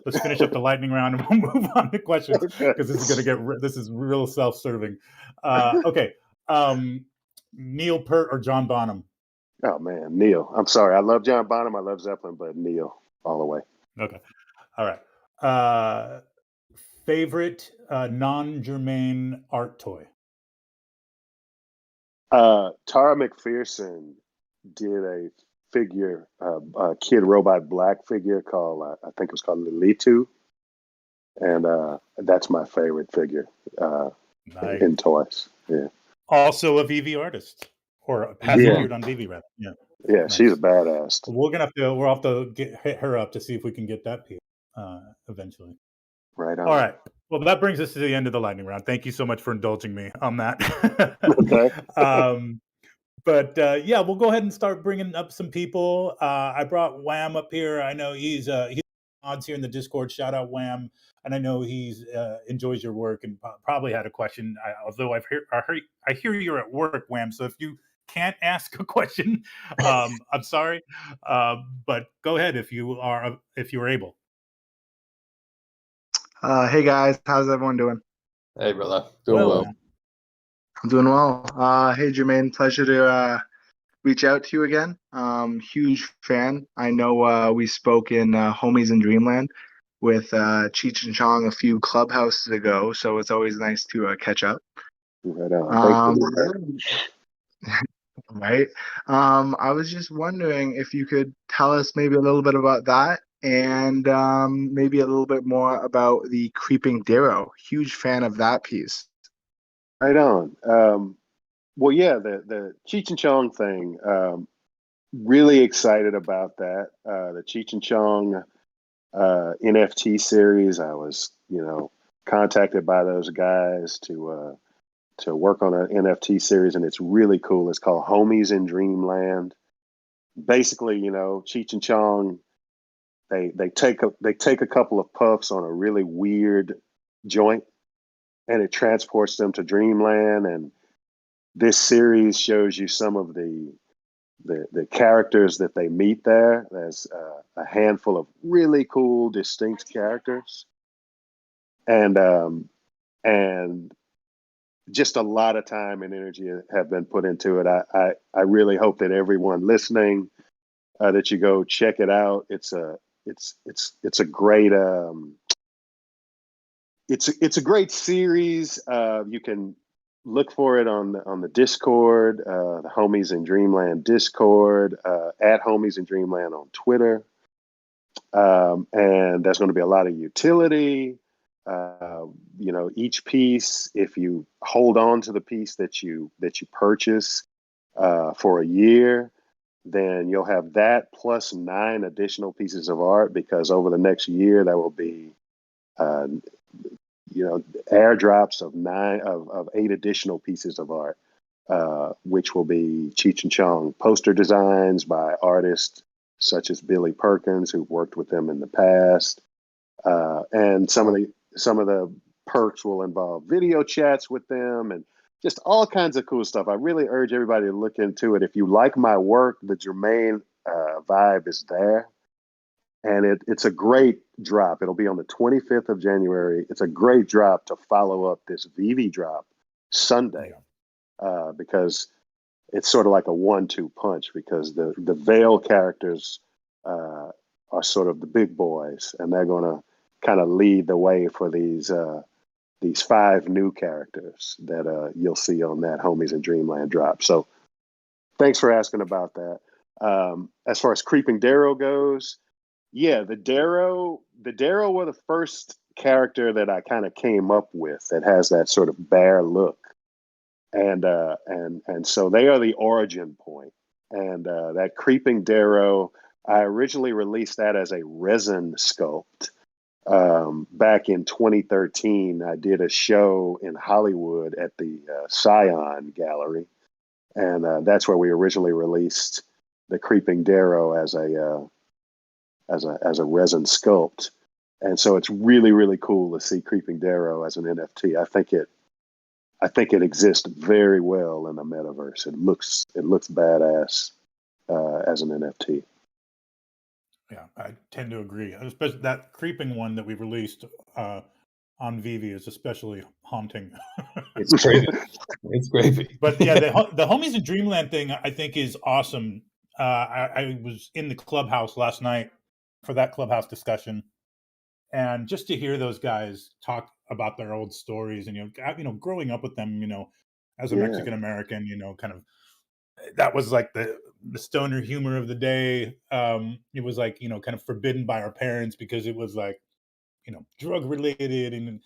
let's finish up the lightning round and we'll move on to questions because this is real self-serving. Okay, Neil Peart or John Bonham? Oh man, Neil. I'm sorry, I love John Bonham, I love Zeppelin, but Neil all the way. Okay, all right. Favorite non-Jermaine art toy? Tara McPherson did a figure, a Kid Robot Black figure called, I think it was called Lilitu. And that's my favorite figure Nice. in toys. Yeah. Also a VeVe artist, or has appeared on VeVe, rather. Yeah. Yeah, Nice. she's a badass. We'll have to hit her up to see if we can get that piece eventually. Right on. All right. Well, that brings us to the end of the lightning round. Thank you so much for indulging me on that. Okay. But yeah, we'll go ahead and start bringing up some people. I brought Wham up here. I know he's odds here in the Discord. Shout out Wham, and I know he's enjoys your work and probably had a question. Although I hear you're at work, Wham. So if you can't ask a question, I'm sorry, but go ahead if you are able. Hey guys, how's everyone doing? Hey brother, doing well. I'm doing well. Hey Jermaine, pleasure to reach out to you again. Huge fan. I know we spoke in Homies in Dreamland with Cheech and Chong a few clubhouses ago, so it's always nice to catch up. Right on. Right. I was just wondering if you could tell us maybe a little bit about that, and maybe a little bit more about the Creeping Darrow. Huge fan of that piece. Right on. Well, yeah, the Cheech and Chong thing, really excited about that. The Cheech and Chong NFT series, I was, contacted by those guys to work on an NFT series, and it's really cool. It's called Homies in Dreamland. Basically, Cheech and Chong, they take a couple of puffs on a really weird joint, and it transports them to Dreamland. And this series shows you some of the characters that they meet there. There's a handful of really cool, distinct characters, and just a lot of time and energy have been put into it. I really hope that everyone listening, that you go check it out. It's a great it's a great series. You can look for it on the Discord, the Homies in Dreamland Discord, at Homies in Dreamland on Twitter, and there's going to be a lot of utility. Each piece, if you hold on to the piece that you purchase for a year, then you'll have that plus 9 additional pieces of art, because over the next year there will be airdrops of 8 additional pieces of art, which will be Cheech and Chong poster designs by artists such as Billy Perkins, who've worked with them in the past, and some of the perks will involve video chats with them and just all kinds of cool stuff. I really urge everybody to look into it. If you like my work, the Jermaine vibe is there. And it's a great drop. It'll be on the 25th of January. It's a great drop to follow up this VeVe drop Sunday, because it's sort of like a 1-2 punch, because the Veil characters are sort of the big boys, and they're going to kind of lead the way for these 5 new characters that you'll see on that Homies in Dreamland drop. So thanks for asking about that. As far as Creeping Darrow goes, yeah, the Darrow were the first character that I kind of came up with that has that sort of bear look, and so they are the origin point. And that Creeping Darrow, I originally released that as a resin sculpt. Back in 2013, I did a show in Hollywood at the Scion Gallery, and that's where we originally released the Creeping Darrow as a resin sculpt. And so it's really, really cool to see Creeping Darrow as an NFT. I think it exists very well in the metaverse. It looks badass as an NFT. Yeah, I tend to agree. Especially that creeping one that we released on VeVe is especially haunting. It's crazy. It's crazy. But yeah, the Homies in Dreamland thing I think is awesome. I was in the Clubhouse last night for that Clubhouse discussion, and just to hear those guys talk about their old stories, and growing up with them, as a Mexican American, kind of that was like the the stoner humor of the day. It was like, kind of forbidden by our parents because it was like, drug related, and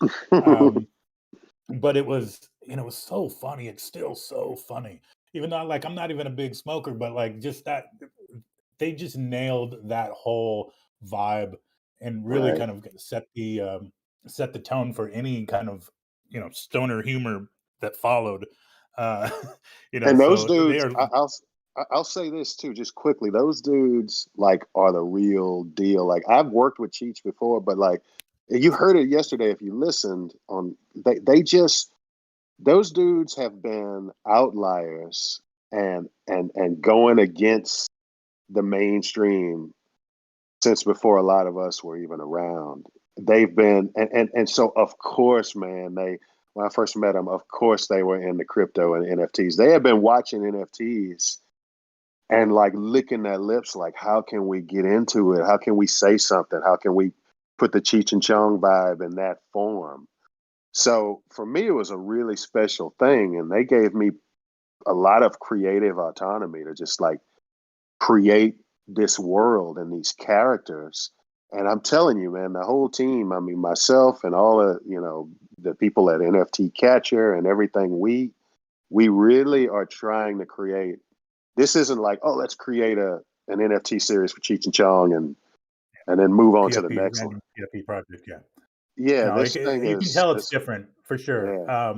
but it was, it was so funny. It's still so funny, even though like I'm not even a big smoker, but like just that they just nailed that whole vibe and really Right. kind of set the tone for any kind of stoner humor that followed. Uh, And those so they dudes, are. I'll say this too, just quickly. Those dudes like are the real deal. Like I've worked with Cheech before, but like you heard it yesterday if you listened on. They just those dudes have been outliers and going against the mainstream since before a lot of us were even around. They've been and so of course, man, they when I first met them, of course they were into crypto and NFTs. They had been watching NFTs and like licking their lips, like, how can we get into it? How can we say something? How can we put the Cheech and Chong vibe in that form? So for me, it was a really special thing. And they gave me a lot of creative autonomy to just like create this world and these characters. And I'm telling you, man, the whole team, I mean, myself and all of, the people at NFT Catcher and everything, we really are trying to create. This isn't like, oh, let's create an NFT series for Cheech and Chong and then move on to the PFP, next one. random PFP project. Yeah. Yeah, No, this thing you can is, tell it's different for sure. yeah,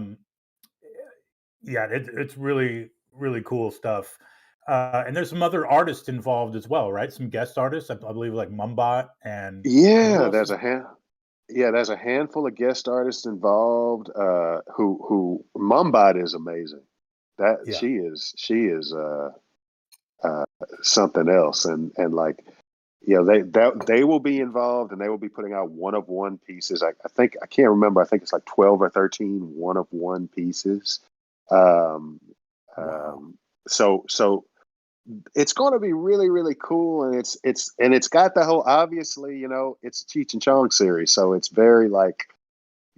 Yeah, it's really, really cool stuff. And there's some other artists involved as well, right? Some guest artists, I believe, like Mumbot and who yeah. else is? There's a handful of guest artists involved. Who Mumbot is amazing. That Yeah, she is something else, and like they will be involved, and they will be putting out one of one pieces. I think I can't remember. I think it's like 12 or 13 one of one pieces. Um, wow. so it's going to be really really cool, and it's got the whole, obviously, it's a Cheech and Chong series, so it's very like,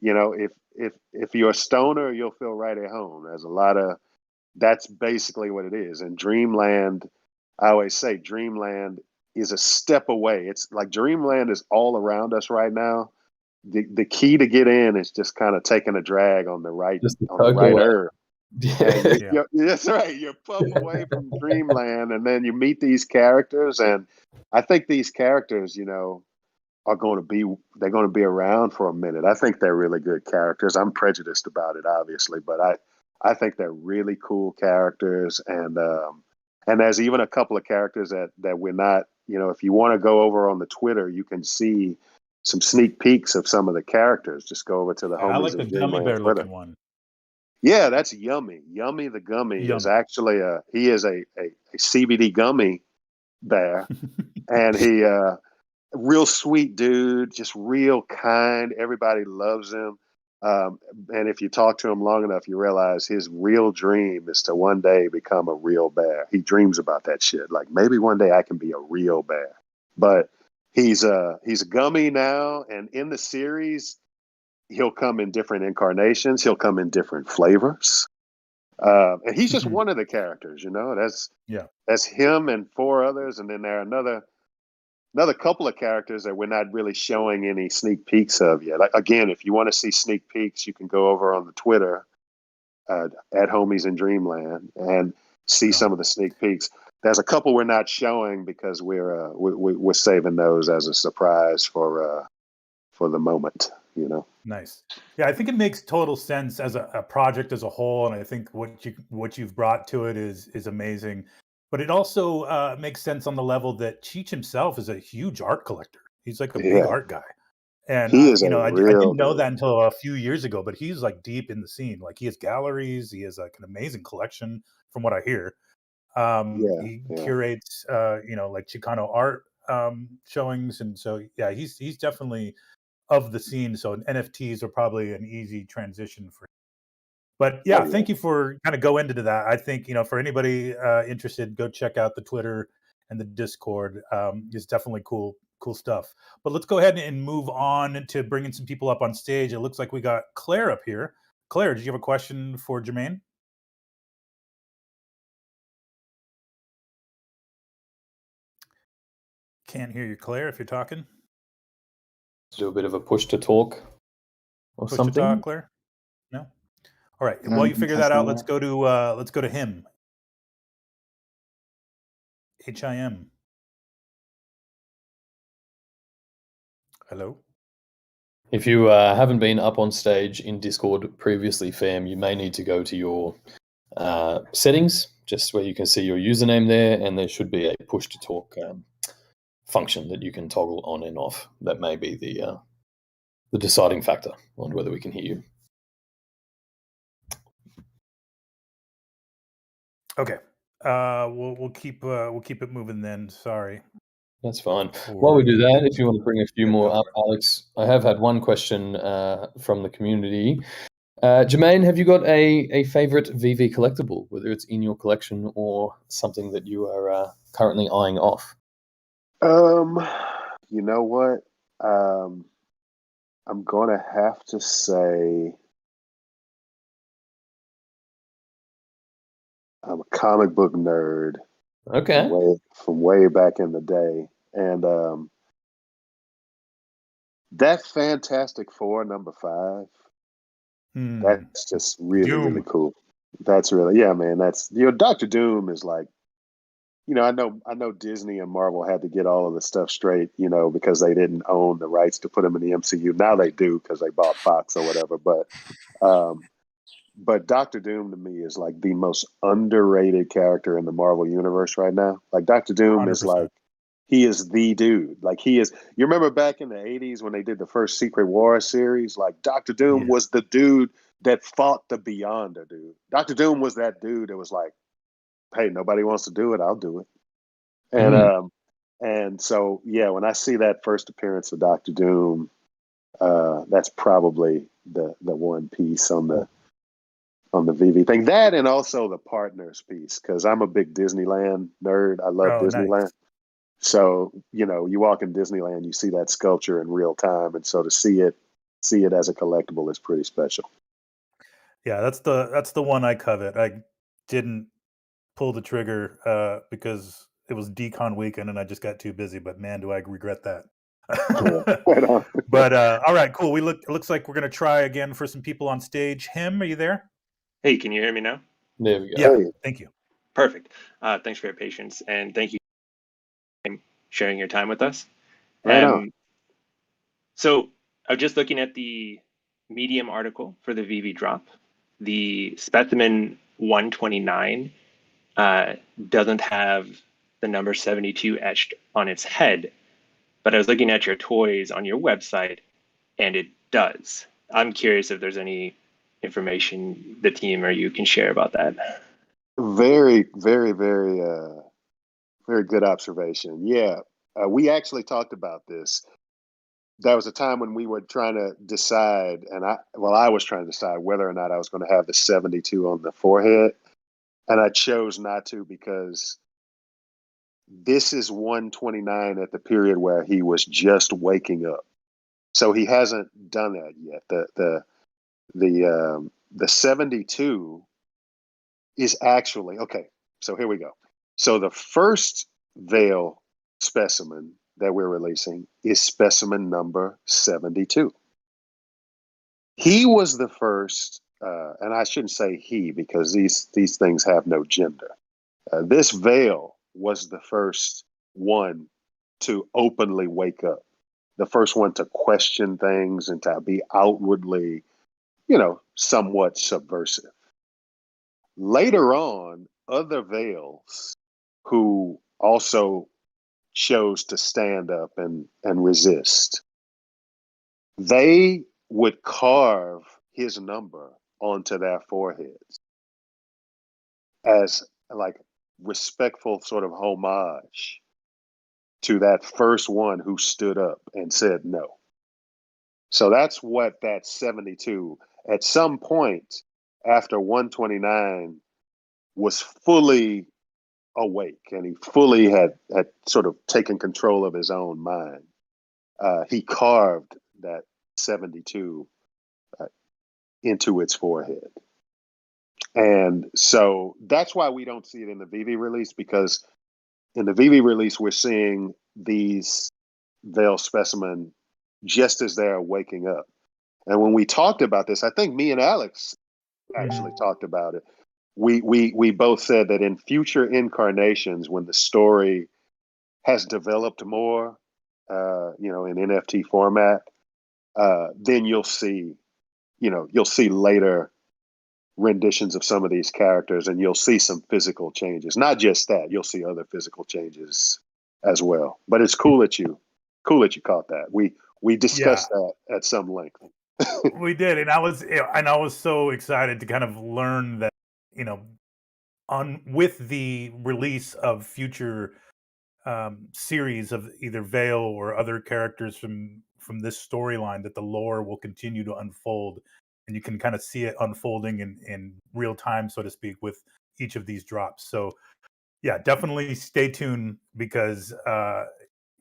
if you're a stoner, you'll feel right at home. There's a lot of that's basically what it is. And Dreamland, I always say Dreamland is a step away. It's like Dreamland is all around us right now. The key to get in is just kind of taking a drag on the right Just the on the coke right away. herb. And Yeah. Yeah. that's right. You're puff away from Dreamland, and then you meet these characters. And I think these characters, are going to be they're going to be around for a minute. I think they're really good characters. I'm prejudiced about it, obviously, but I think they're really cool characters. And there's even a couple of characters that we're not. If you want to go over on the Twitter, you can see some sneak peeks of some of the characters. Just go over to the I Homies like the in gummy Dreamland bear Twitter. looking one. Yeah, that's Yummy. Yummy the gummy is Yummy. actually he is a CBD gummy bear, and he real sweet dude, just real kind. Everybody loves him. And if you talk to him long enough, you realize his real dream is to one day become a real bear. He dreams about that shit. Like, maybe one day I can be a real bear. But he's a gummy now, and in the series, he'll come in different incarnations. He'll come in different flavors. And he's just one of the characters, Yeah. That's him and four others, and then there are another couple of characters that we're not really showing any sneak peeks of yet. Like, again, if you want to see sneak peeks, you can go over on the Twitter at Homies in Dreamland and see Right some on. of the sneak peeks. There's a couple we're not showing because we're saving those as a surprise for the moment. Nice. Yeah, I think it makes total sense as a project as a whole, and I think what you've brought to it is amazing. But it also makes sense on the level that Cheech himself is a huge art collector. He's like a big Yeah, art guy, and he is a I real didn't know dude. that until a few years ago. But he's like deep in the scene. Like he has galleries. He has like an amazing collection, from what I hear. Yeah, He yeah, curates, like Chicano art showings, and so yeah, he's definitely of the scene. So NFTs are probably an easy transition for. But oh yeah, yeah, thank you for kind of go into that. I think for anybody interested, go check out the Twitter and the Discord. It's definitely cool stuff. But let's go ahead and move on to bringing some people up on stage. It looks like we got Claire up here. Claire, did you have a question for Jermaine? Can't hear you, Claire, if you're talking. Let's do a bit of a push to talk or Push something. to talk, Claire? No? All right. While you figure that out, let's go to him. HIM. Hello? If you haven't been up on stage in Discord previously, fam, you may need to go to your settings, just where you can see your username there, and there should be a push to talk function that you can toggle on and off. That may be the deciding factor on whether we can hear you. Okay. We'll keep it moving then. Sorry. That's fine. While we do that, if you want to bring a few more up, Alex, I have had one question from the community. Jermaine, have you got a favorite VeVe collectible, whether it's in your collection or something that you are currently eyeing off? You know what? I'm gonna have to say I'm a comic book nerd. Okay. From way back in the day. And that Fantastic Four #5, that's just really, really cool. That's really, yeah, man. That's, Dr. Doom is like, I know Disney and Marvel had to get all of the stuff straight, because they didn't own the rights to put him in the MCU. Now they do because they bought Fox or whatever. But Dr. Doom to me is like the most underrated character in the Marvel universe right now. Like Dr. Doom 100%. Is like, he is the dude. Like he is, you remember back in the 80s when they did the first Secret Wars series, like Dr. Doom was the dude that fought the Beyonder dude. Dr. Doom was that dude that was like, hey, nobody wants to do it, I'll do it. And so, yeah, when I see that first appearance of Dr. Doom, that's probably the one piece on the VeVe thing. That and also the partners piece, because I'm a big Disneyland nerd. I love Disneyland. Nice. So, you walk in Disneyland, you see that sculpture in real time. And so to see it as a collectible is pretty special. Yeah, that's the one I covet. I didn't pull the trigger because it was decon weekend and I just got too busy, but man, do I regret that. But all right, cool. It looks like we're going to try again for some people on stage. Him, are you there? Hey, can you hear me now? There we go. Yeah, hey. Thank you. Perfect. Thanks for your patience, and thank you for sharing your time with us. Right on. So I was just looking at the Medium article for the VeVe drop. The specimen 129 doesn't have the number 72 etched on its head, but I was looking at your toys on your website, and it does. I'm curious if there's any information the team or you can share about that. Very, very, very, very good observation. Yeah, we actually talked about this. There was a time when we were trying to decide, and I was trying to decide whether or not I was going to have the 72 on the forehead, and I chose not to because this is 129 at the period where he was just waking up, so he hasn't done that yet. The 72 is actually okay. So here we go. So the first Veil specimen that we're releasing is specimen number 72. He was the first, and I shouldn't say he because these things have no gender. This Veil was the first one to openly wake up, the first one to question things and to be outwardly, somewhat subversive. Later on, other Veils who also chose to stand up and resist, they would carve his number onto their foreheads as like respectful sort of homage to that first one who stood up and said no. So that's what that 72, at some point after 129 was fully awake and he fully had sort of taken control of his own mind, he carved that 72 into its forehead. And so that's why we don't see it in the VeVe release, because in the VeVe release, we're seeing these Veil Specimen just as they're waking up. And when we talked about this, I think me and Alex actually talked about it. We both said that in future incarnations, when the story has developed more, in NFT format, then you'll see later renditions of some of these characters, and you'll see some physical changes. Not just that, you'll see other physical changes as well. But it's cool that you caught that. We discussed that at some length. We did, and I was so excited to kind of learn that, with the release of future series of either Veil or other characters from this storyline, that the lore will continue to unfold, and you can kind of see it unfolding in real time, so to speak, with each of these drops. So yeah, definitely stay tuned, because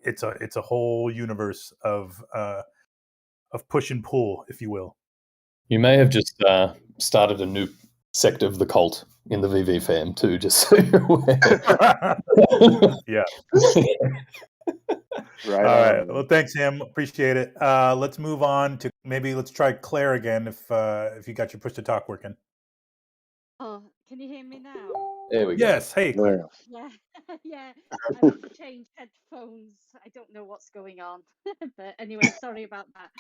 it's a whole universe of push and pull, if you will. You may have just started a new sect of the cult in the VeVe fam too, just so you're aware. Yeah. Right. All right. Well, thanks, Sam. Appreciate it. Let's move on to let's try Claire again, if you got your push to talk working. Oh, can you hear me now? There we go. Yes. Hey, Claire. Yeah, yeah. I've had to change headphones. I don't know what's going on, but anyway, sorry about that.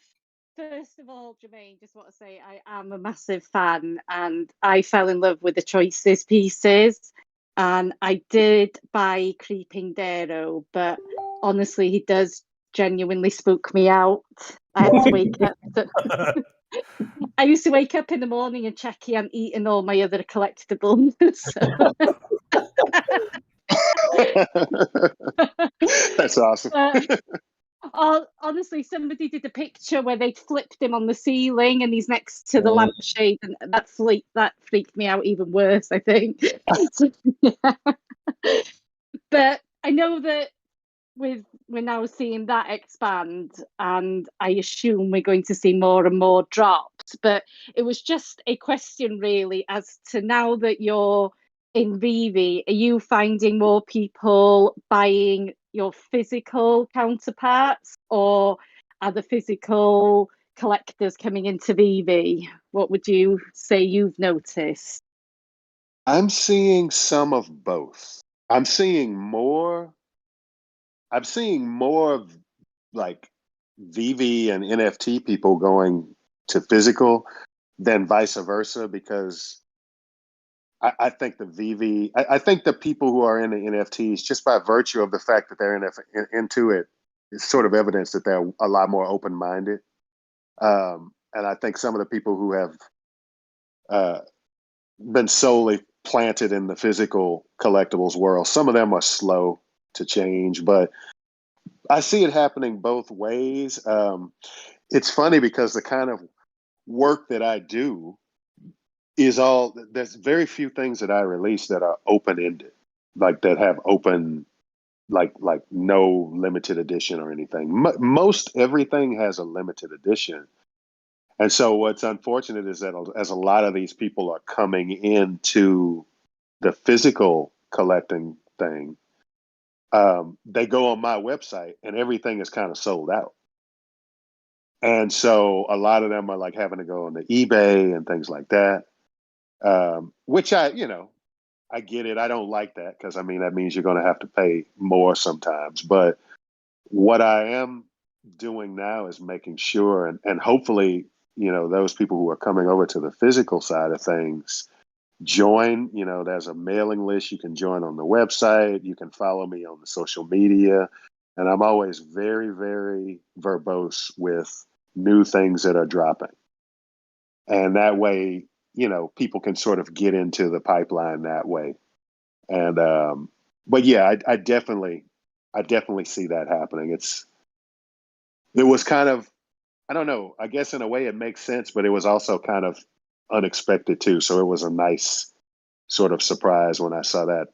First of all, Jermaine, just want to say I am a massive fan, and I fell in love with the Choices pieces, and I did buy Creeping Darrow, but honestly, he does genuinely spook me out. I had to wake up. I used to wake up in the morning and check he hadn't eaten all my other collectibles. That's awesome. Honestly, somebody did a picture where they'd flipped him on the ceiling and he's next to the lampshade, and that freaked me out even worse, I think. But I know that we're now seeing that expand, and I assume we're going to see more and more drops. But it was just a question, really, as to now that you're in VeVe, are you finding more people buying your physical counterparts, or are the physical collectors coming into VeVe? What would you say you've noticed? I'm seeing some of both. I'm seeing more of like VeVe and NFT people going to physical than vice versa, because I think the VeVe, I think the people who are in the NFTs, just by virtue of the fact that they're into it, it's sort of evidence that they're a lot more open-minded. And I think some of the people who have been solely planted in the physical collectibles world, some of them are slow to change, but I see it happening both ways. It's funny because the kind of work that I do is there's very few things that I release that are open-ended, like that have open, like no limited edition or anything. Most everything has a limited edition. And so what's unfortunate is that as a lot of these people are coming into the physical collecting thing, they go on my website and everything is kind of sold out. And so a lot of them are like having to go on to eBay and things like that, which I get it. I don't like that, because that means you're going to have to pay more sometimes. But what I am doing now is making sure, and hopefully, those people who are coming over to the physical side of things join. There's a mailing list you can join on the website. You can follow me on the social media. And I'm always very, very verbose with new things that are dropping. And that way, people can sort of get into the pipeline that way. And, but yeah, I definitely see that happening. It was kind of, I don't know, I guess in a way it makes sense, but it was also kind of unexpected too. So it was a nice sort of surprise when I saw that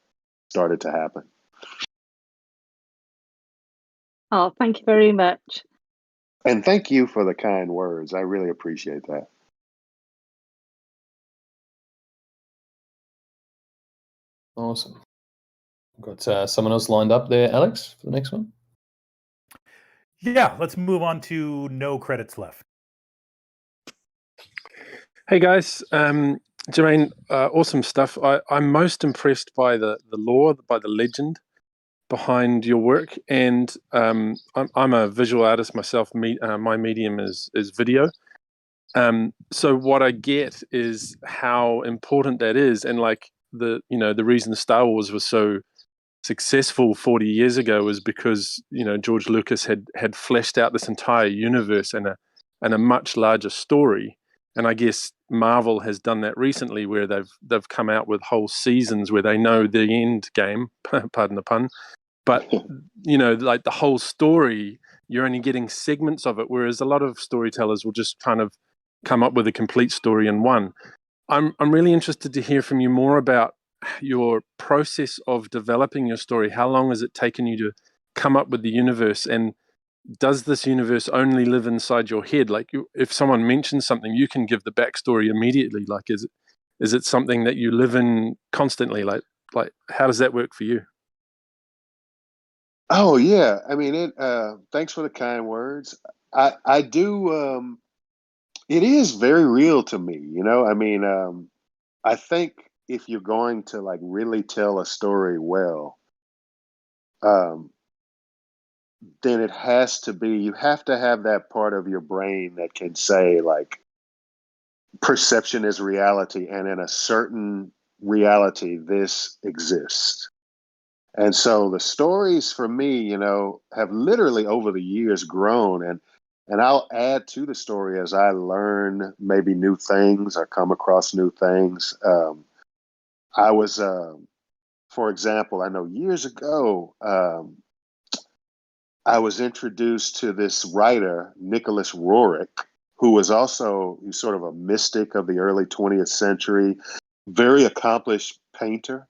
started to happen. Oh, thank you very much. And thank you for the kind words. I really appreciate that. Awesome. Got someone else lined up there, Alex, for the next one. Yeah, let's move on to no credits left. Hey guys, Jermaine, awesome stuff. I'm most impressed by the lore, by the legend behind your work, and I'm a visual artist myself. My medium is video. So what I get is how important that is, and like the reason Star Wars was so successful 40 years ago was because George Lucas had fleshed out this entire universe and a much larger story. And I guess Marvel has done that recently, where they've come out with whole seasons where they know the end game, pardon the pun, but like the whole story, you're only getting segments of it, whereas a lot of storytellers will just kind of come up with a complete story in one. I'm really interested to hear from you more about your process of developing your story. How long has it taken you to come up with the universe, and does this universe only live inside your head? Like, if someone mentions something, you can give the backstory immediately. Like, is it something that you live in constantly? Like how does that work for you? Oh yeah, I mean thanks for the kind words. I do. It is very real to me. I mean, I think if you're going to like really tell a story well, um, then it has to be, you have to have that part of your brain that can say like perception is reality, and in a certain reality this exists. And so the stories for me, have literally over the years grown, and I'll add to the story as I learn maybe new things or come across new things. I was, for example, I know years ago, I was introduced to this writer, Nicholas Roerich, who was also sort of a mystic of the early 20th century, very accomplished painter.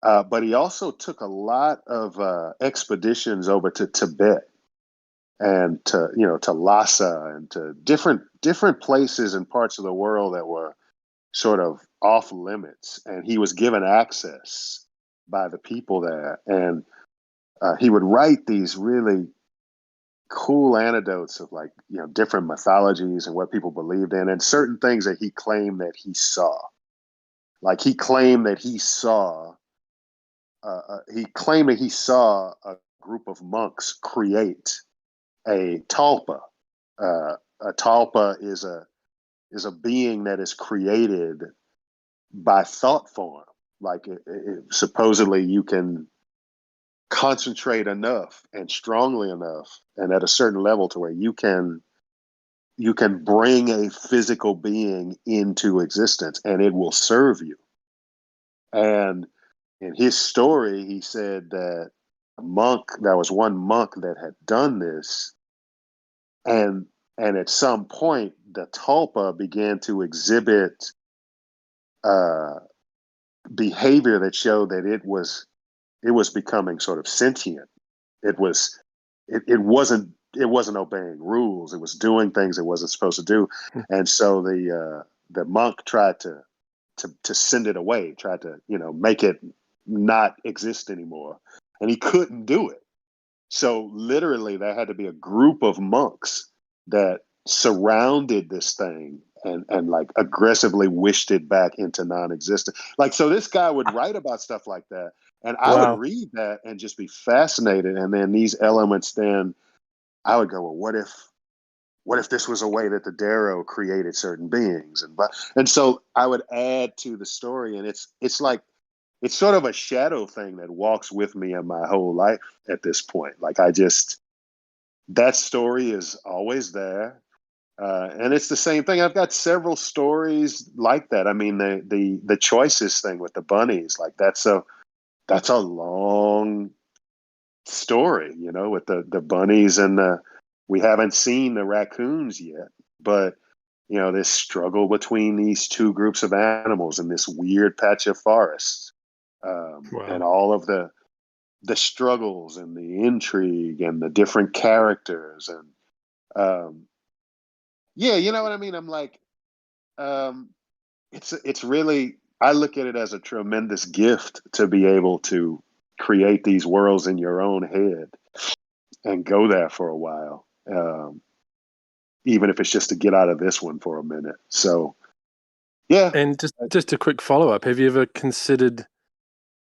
But he also took a lot of expeditions over to Tibet and to Lhasa and to different places and parts of the world that were sort of off limits. And he was given access by the people there. And he would write these really cool anecdotes of like, different mythologies and what people believed in, and certain things that he claimed that he saw. Like he claimed that he saw a group of monks create a talpa. A talpa is a being that is created by thought form. Like supposedly you can concentrate enough and strongly enough and at a certain level to where you can bring a physical being into existence and it will serve you. And in his story, he said that there was one monk that had done this, and at some point the tulpa began to exhibit behavior that showed that it was becoming sort of sentient. It wasn't obeying rules. It was doing things it wasn't supposed to do. And so the monk tried to send it away, tried to, make it not exist anymore. And he couldn't do it. So literally there had to be a group of monks that surrounded this thing and like aggressively wished it back into non-existence. Like, so this guy would write about stuff like that. And I Wow. would read that and just be fascinated. And then these elements, then I would go, well, what if this was a way that the Darrow created certain beings? And so I would add to the story, and it's it's sort of a shadow thing that walks with me in my whole life at this point. Like that story is always there. And it's the same thing. I've got several stories like that. I mean, the choices thing with the bunnies, like that's a long story, with the bunnies and we haven't seen the raccoons yet, but this struggle between these two groups of animals in this weird patch of forest, and all of the struggles and the intrigue and the different characters and yeah, you know what I mean? I'm like, it's really, I look at it as a tremendous gift to be able to create these worlds in your own head and go there for a while, even if it's just to get out of this one for a minute. So, yeah. And just a quick follow up: have you ever considered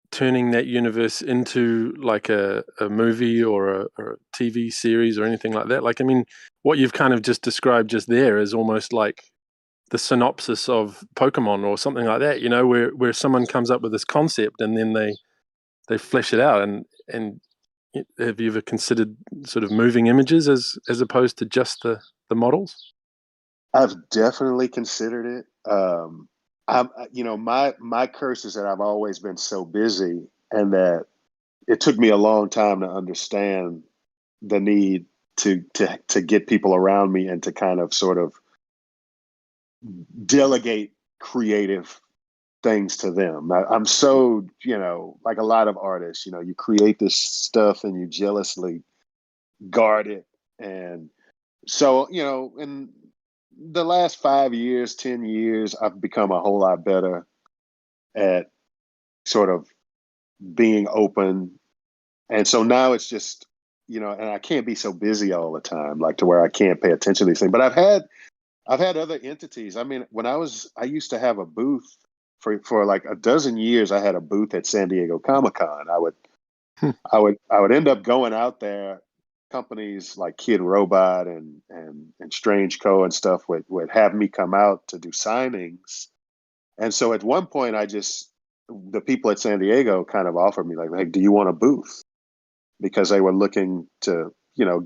turning that universe into like a movie or a TV series or anything like that? Like, I mean, what you've kind of just described just there is almost like the synopsis of Pokemon or something like that, you know, where someone comes up with this concept and then they flesh it out. And have you ever considered sort of moving images as opposed to just the models? I've definitely considered it. My curse is that I've always been so busy, and that it took me a long time to understand the need to get people around me and to kind of sort of delegate creative things to them. I'm so, like a lot of artists, you create this stuff and you jealously guard it. And so, in the last 5 years, 10 years, I've become a whole lot better at sort of being open. And so now it's just, and I can't be so busy all the time, like to where I can't pay attention to these things. But I've had other entities. I mean, I used to have a booth for like a dozen years. I had a booth at San Diego Comic-Con. I would end up going out there. Companies like Kid Robot and Strange Co. and stuff would have me come out to do signings. And so at one point, the people at San Diego kind of offered me like, hey, do you want a booth? Because they were looking to, I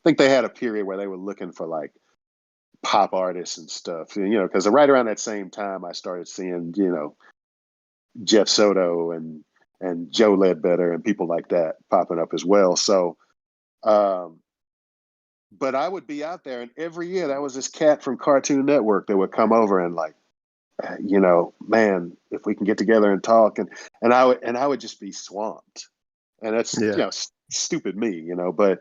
think they had a period where they were looking for like pop artists and stuff, because right around that same time I started seeing, Jeff Soto and Joe Ledbetter and people like that popping up as well. So, but I would be out there, and every year that was this cat from Cartoon Network that would come over and like, man, if we can get together and talk, and I would just be swamped, and that's stupid me, but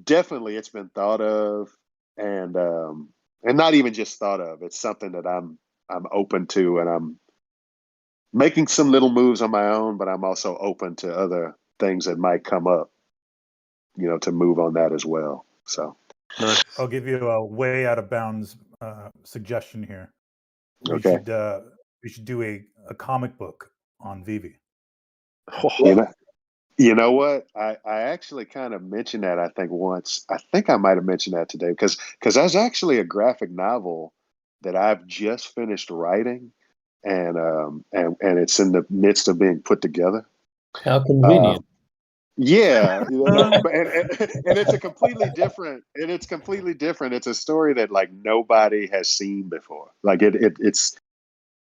definitely it's been thought of, and not even just thought of. It's something that I'm open to, and I'm making some little moves on my own, but I'm also open to other things that might come up, to move on that as well. So I'll give you a way out of bounds suggestion here. We should do a comic book on VeVe. You know what? I actually kind of mentioned that, I think, once. I think I might have mentioned that today because there's actually a graphic novel that I've just finished writing, and it's in the midst of being put together. How convenient. Yeah, and it's completely different. It's a story that like nobody has seen before. Like it's.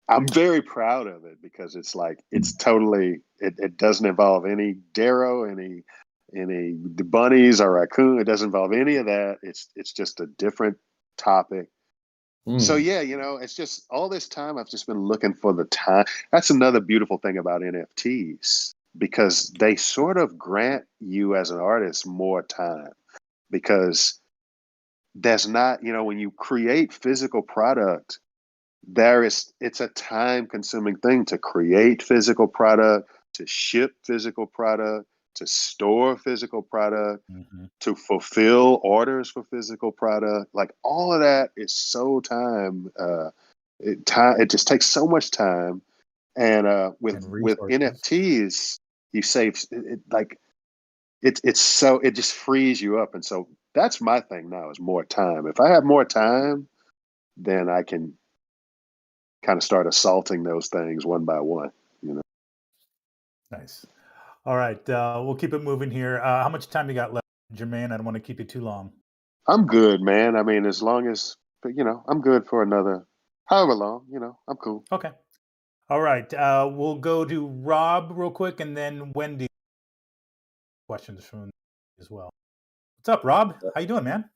I'm very proud of it because it's like it's totally. It doesn't involve any Darrow, any bunnies or raccoon. It doesn't involve any of that. It's just a different topic. So yeah, it's just all this time I've just been looking for the time. That's another beautiful thing about NFTs, because they sort of grant you as an artist more time, because there's not, when you create physical product, it's a time consuming thing to create physical product, to ship physical product, to store physical product, to fulfill orders for physical product. Like all of that is so time. It just takes so much time. And with NFTs, you save it just frees you up. And so that's my thing now, is more time. If I have more time, then I can kind of start assaulting those things one by one. Nice. All right, we'll keep it moving here. How much time you got left, Jermaine? I don't want to keep you too long. I'm good, man. I mean, as long as, I'm good for another however long. I'm cool. Okay. All right. We'll go to Rob real quick, and then Wendy. Questions from as well. What's up, Rob? How you doing, man?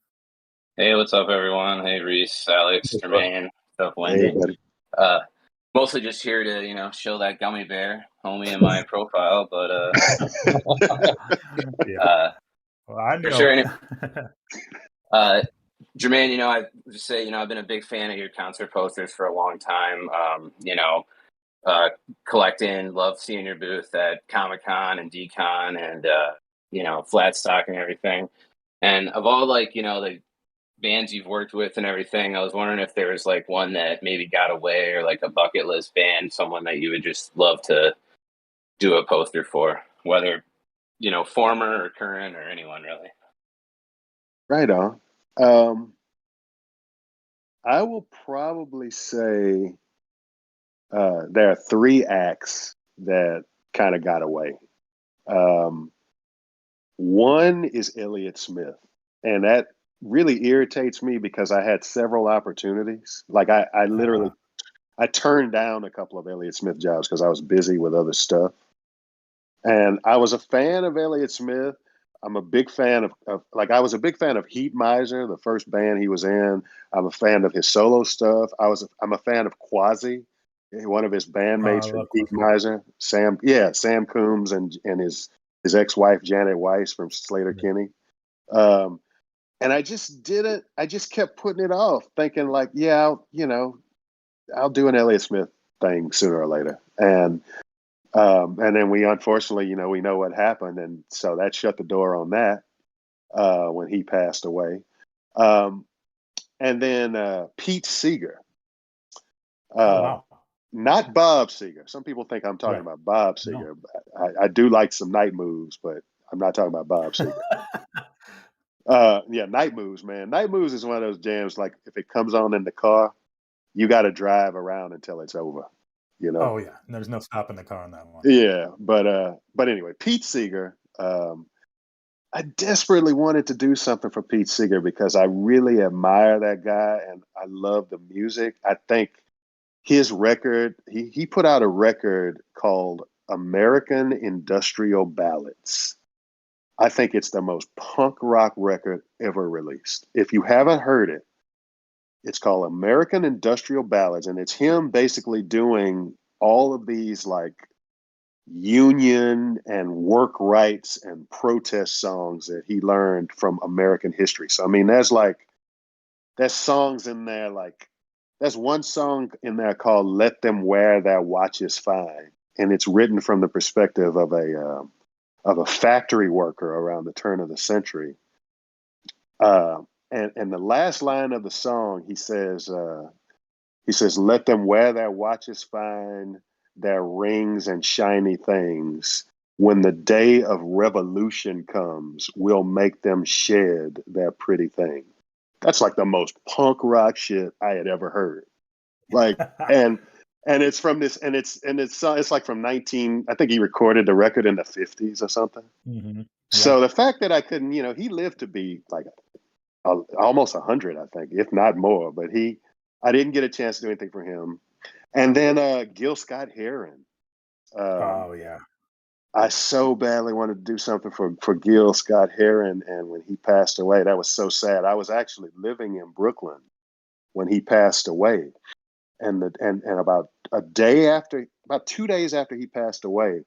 Hey, what's up, everyone? Hey, Reese, Alex, Jermaine, what's up, Wendy? Hey, mostly just here to, show that gummy bear homie in my profile, but well, I know. For sure. Jermaine, I just say, I've been a big fan of your concert posters for a long time. collecting. Love seeing your booth at Comic-Con and D-Con and, you know, Flatstock and everything. And of all, like, you know, the bands you've worked with and everything, I was wondering if there was like one that maybe got away, or like a bucket list band, someone that you would just love to do a poster for, whether, you know, former or current or anyone really. Right on. I will probably say there are 3 acts that kind of got away. One is Elliott Smith, and that really irritates me because I had several opportunities. Like I literally, I turned down a couple of Elliott Smith jobs because I was busy with other stuff. And I was a fan of Elliott Smith. I'm a big fan of like, I was a big fan of Heat Miser, the first band he was in. I'm a fan of his solo stuff. I'm a fan of Quasi, one of his bandmates from Heat Miser, Sam Coombs and his ex-wife Janet Weiss from Slater Kinney. And I just kept putting it off, thinking like, yeah, I'll do an Elliott Smith thing sooner or later. And then we unfortunately, we know what happened. And so that shut the door on that when he passed away. And then Pete Seeger. Not Bob Seger. Some people think I'm talking about Bob Seger. No. I do like some Night Moves, but I'm not talking about Bob Seger. Night Moves, man. Night Moves is one of those jams, like if it comes on in the car, you got to drive around until it's over. Oh yeah, there's no stopping the car on that one. Yeah, but anyway, Pete Seeger. I desperately wanted to do something for Pete Seeger because I really admire that guy and I love the music. I think his record, he put out a record called American Industrial Ballads. I think it's the most punk rock record ever released. If you haven't heard it, it's called American Industrial Ballads, and it's him basically doing all of these like union and work rights and protest songs that he learned from American history. So I mean, there's songs in there like there's one song in there called "Let Them Wear Their Watches Fine," and it's written from the perspective of a factory worker around the turn of the century. And the last line of the song, he says, "Let them wear their watches fine, their rings and shiny things. When the day of revolution comes, we'll make them shed their pretty things." That's like the most punk rock shit I had ever heard. Like, and it's from this, and it's like from I think he recorded the record in the 50s or something. Mm-hmm. Yeah. So the fact that I couldn't, he lived to be like almost 100, I think, if not more. But I didn't get a chance to do anything for him. And then Gil Scott-Heron. Oh yeah. I so badly wanted to do something for Gil Scott-Heron, and when he passed away, that was so sad. I was actually living in Brooklyn when he passed away, and about 2 days after he passed away,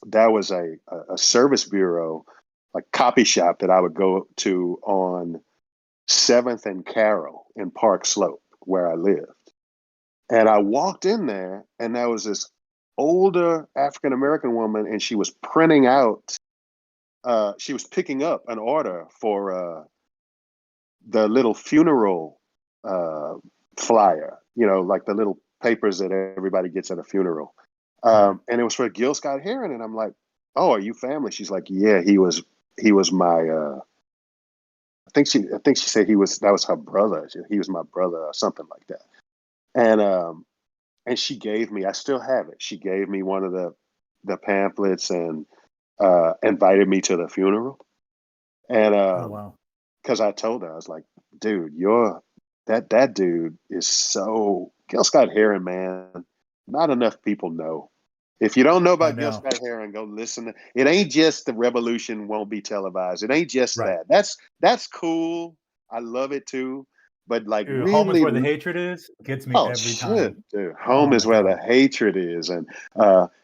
there was a service bureau, like copy shop that I would go to on 7th and Carroll in Park Slope, where I lived. And I walked in there, and there was this older African-American woman, and she was printing out, she was picking up an order for the little funeral flyer, like the little papers that everybody gets at a funeral. And it was for Gil Scott-Heron. And I'm like, "Oh, are you family?" She's like, "Yeah, he was my, I think she said that was her brother. He was my brother or something like that." And she gave me, I still have it. She gave me one of the pamphlets and invited me to the funeral. And oh wow. Because I told her, I was like, "Dude, that dude is so Gil Scott-Heron, man. Not enough people know. If you don't know about Gil Scott-Heron, go listen. It ain't just the revolution won't be televised. It ain't just that. That's cool. I love it too. But like, Dude, really, Home is Where the Hatred Is gets me every time. Dude. Home is Where the Hatred Is, and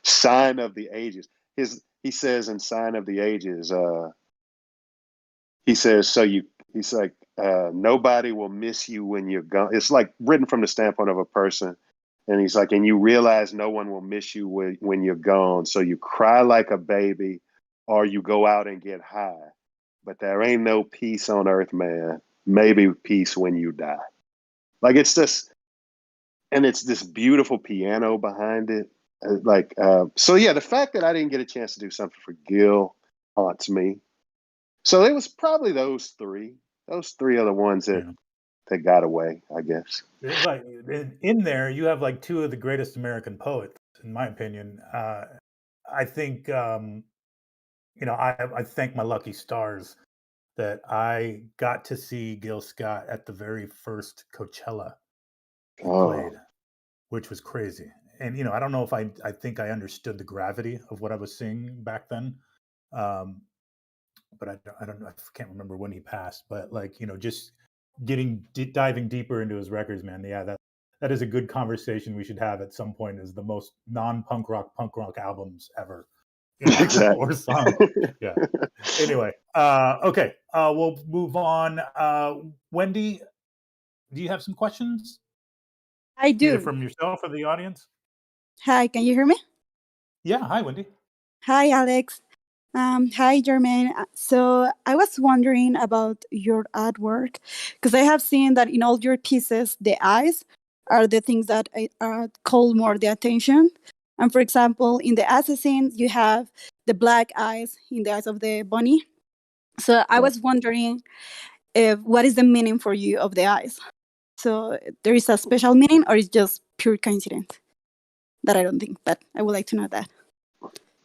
Sign of the Ages. He says in Sign of the Ages, he says, he's like, nobody will miss you when you're gone. It's like written from the standpoint of a person. And he's like, and you realize no one will miss you when you're gone. So you cry like a baby or you go out and get high. But there ain't no peace on earth, man. Maybe peace when you die. Like it's this, and it's this beautiful piano behind it. So yeah, the fact that I didn't get a chance to do something for Gil haunts me. So it was probably those three. Those three are the ones that got away, I guess. It's like in there, you have like two of the greatest American poets, in my opinion. I think, I thank my lucky stars that I got to see Gil Scott at the very first Coachella he played, which was crazy. And, I don't know if I think I understood the gravity of what I was seeing back then. But I don't know. I can't remember when he passed, but just diving deeper into his records, man. Yeah, that is a good conversation we should have at some point. Is the most non-punk rock albums ever, Exactly. or song. Yeah. Anyway, okay. We'll move on. Wendy, do you have some questions? I do. Either from yourself or the audience. Hi, can you hear me? Yeah. Hi, Wendy. Hi, Alex. Hi, Jermaine. So I was wondering about your artwork because I have seen that in all your pieces, the eyes are the things that call more the attention. And for example, in the Assassin, you have the black eyes in the eyes of the bunny. So I was wondering what is the meaning for you of the eyes? So there is a special meaning or it's just pure coincidence? That I don't think, but I would like to know that.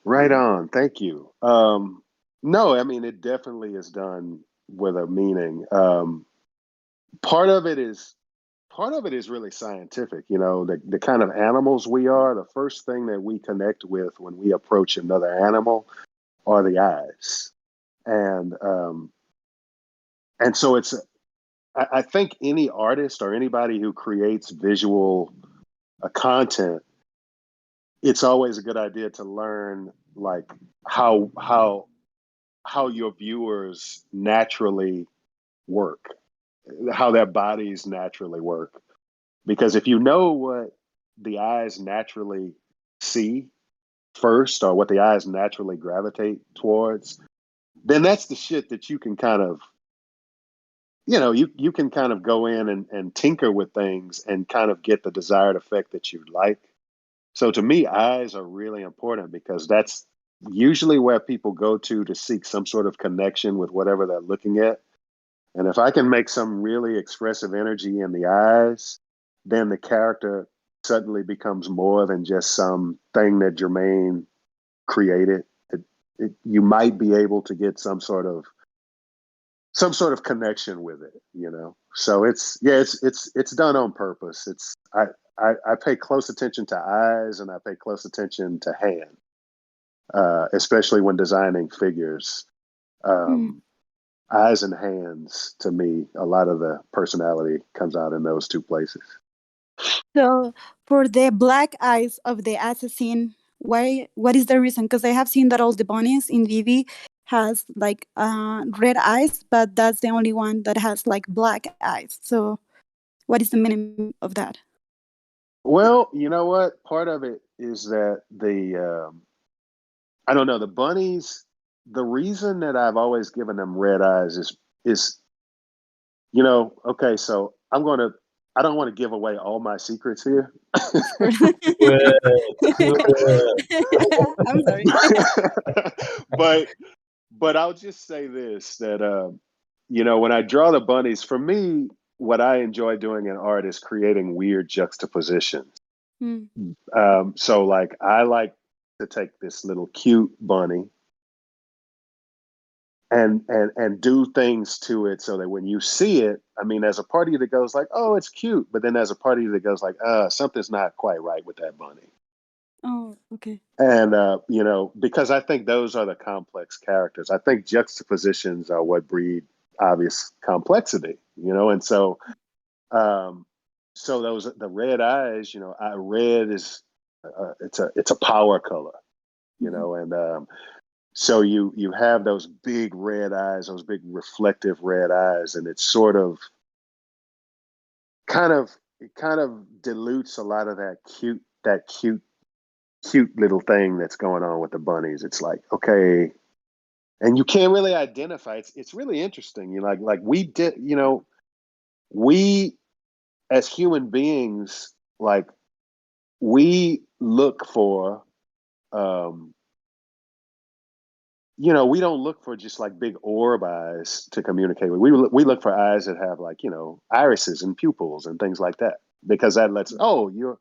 Right on. Thank you. No, I mean, it definitely is done with a meaning. Part of it is really scientific. The kind of animals we are, the first thing that we connect with when we approach another animal are the eyes. And so I think any artist or anybody who creates visual content, it's always a good idea to learn like how your viewers naturally work, how their bodies naturally work. Because if you know what the eyes naturally see first, or what the eyes naturally gravitate towards, then that's the shit that you can kind of, you can kind of go in and tinker with things and kind of get the desired effect that you'd like. So to me, eyes are really important because that's usually where people go to seek some sort of connection with whatever they're looking at. And if I can make some really expressive energy in the eyes, then the character suddenly becomes more than just some thing that Jermaine created. You might be able to get some sort of connection with it, So it's done on purpose. I pay close attention to eyes and I pay close attention to hand, especially when designing figures. Eyes and hands, to me, a lot of the personality comes out in those two places. So for the black eyes of the assassin, what is the reason? Because I have seen that all the bunnies in VeVe has like red eyes, but that's the only one that has like black eyes. So what is the meaning of that? Well, you know what? Part of it is that I don't know, the bunnies, the reason that I've always given them red eyes is okay, so I don't want to give away all my secrets here. I'm sorry. But I'll just say this, that when I draw the bunnies, for me, what I enjoy doing in art is creating weird juxtapositions. So like I like to take this little cute bunny and do things to it so that when you see it, I mean, there's a part of you that goes like, oh, it's cute. But then there's a part of you that goes like, something's not quite right with that bunny. Oh, okay. And, because I think those are the complex characters. I think juxtapositions are what breed obvious complexity, and so, the red eyes, red is, it's a power color, and, so you have those big red eyes, those big reflective red eyes, and it's sort of kind of dilutes a lot of that cute little thing that's going on with the bunnies. It's like, okay, and you can't really identify. It's really interesting. You know, like we did, you know, we as human beings, like we look for, you know, we don't look for just like big orb eyes to communicate with. We look for eyes that have like, you know, irises and pupils and things like that, because that lets, oh, you're,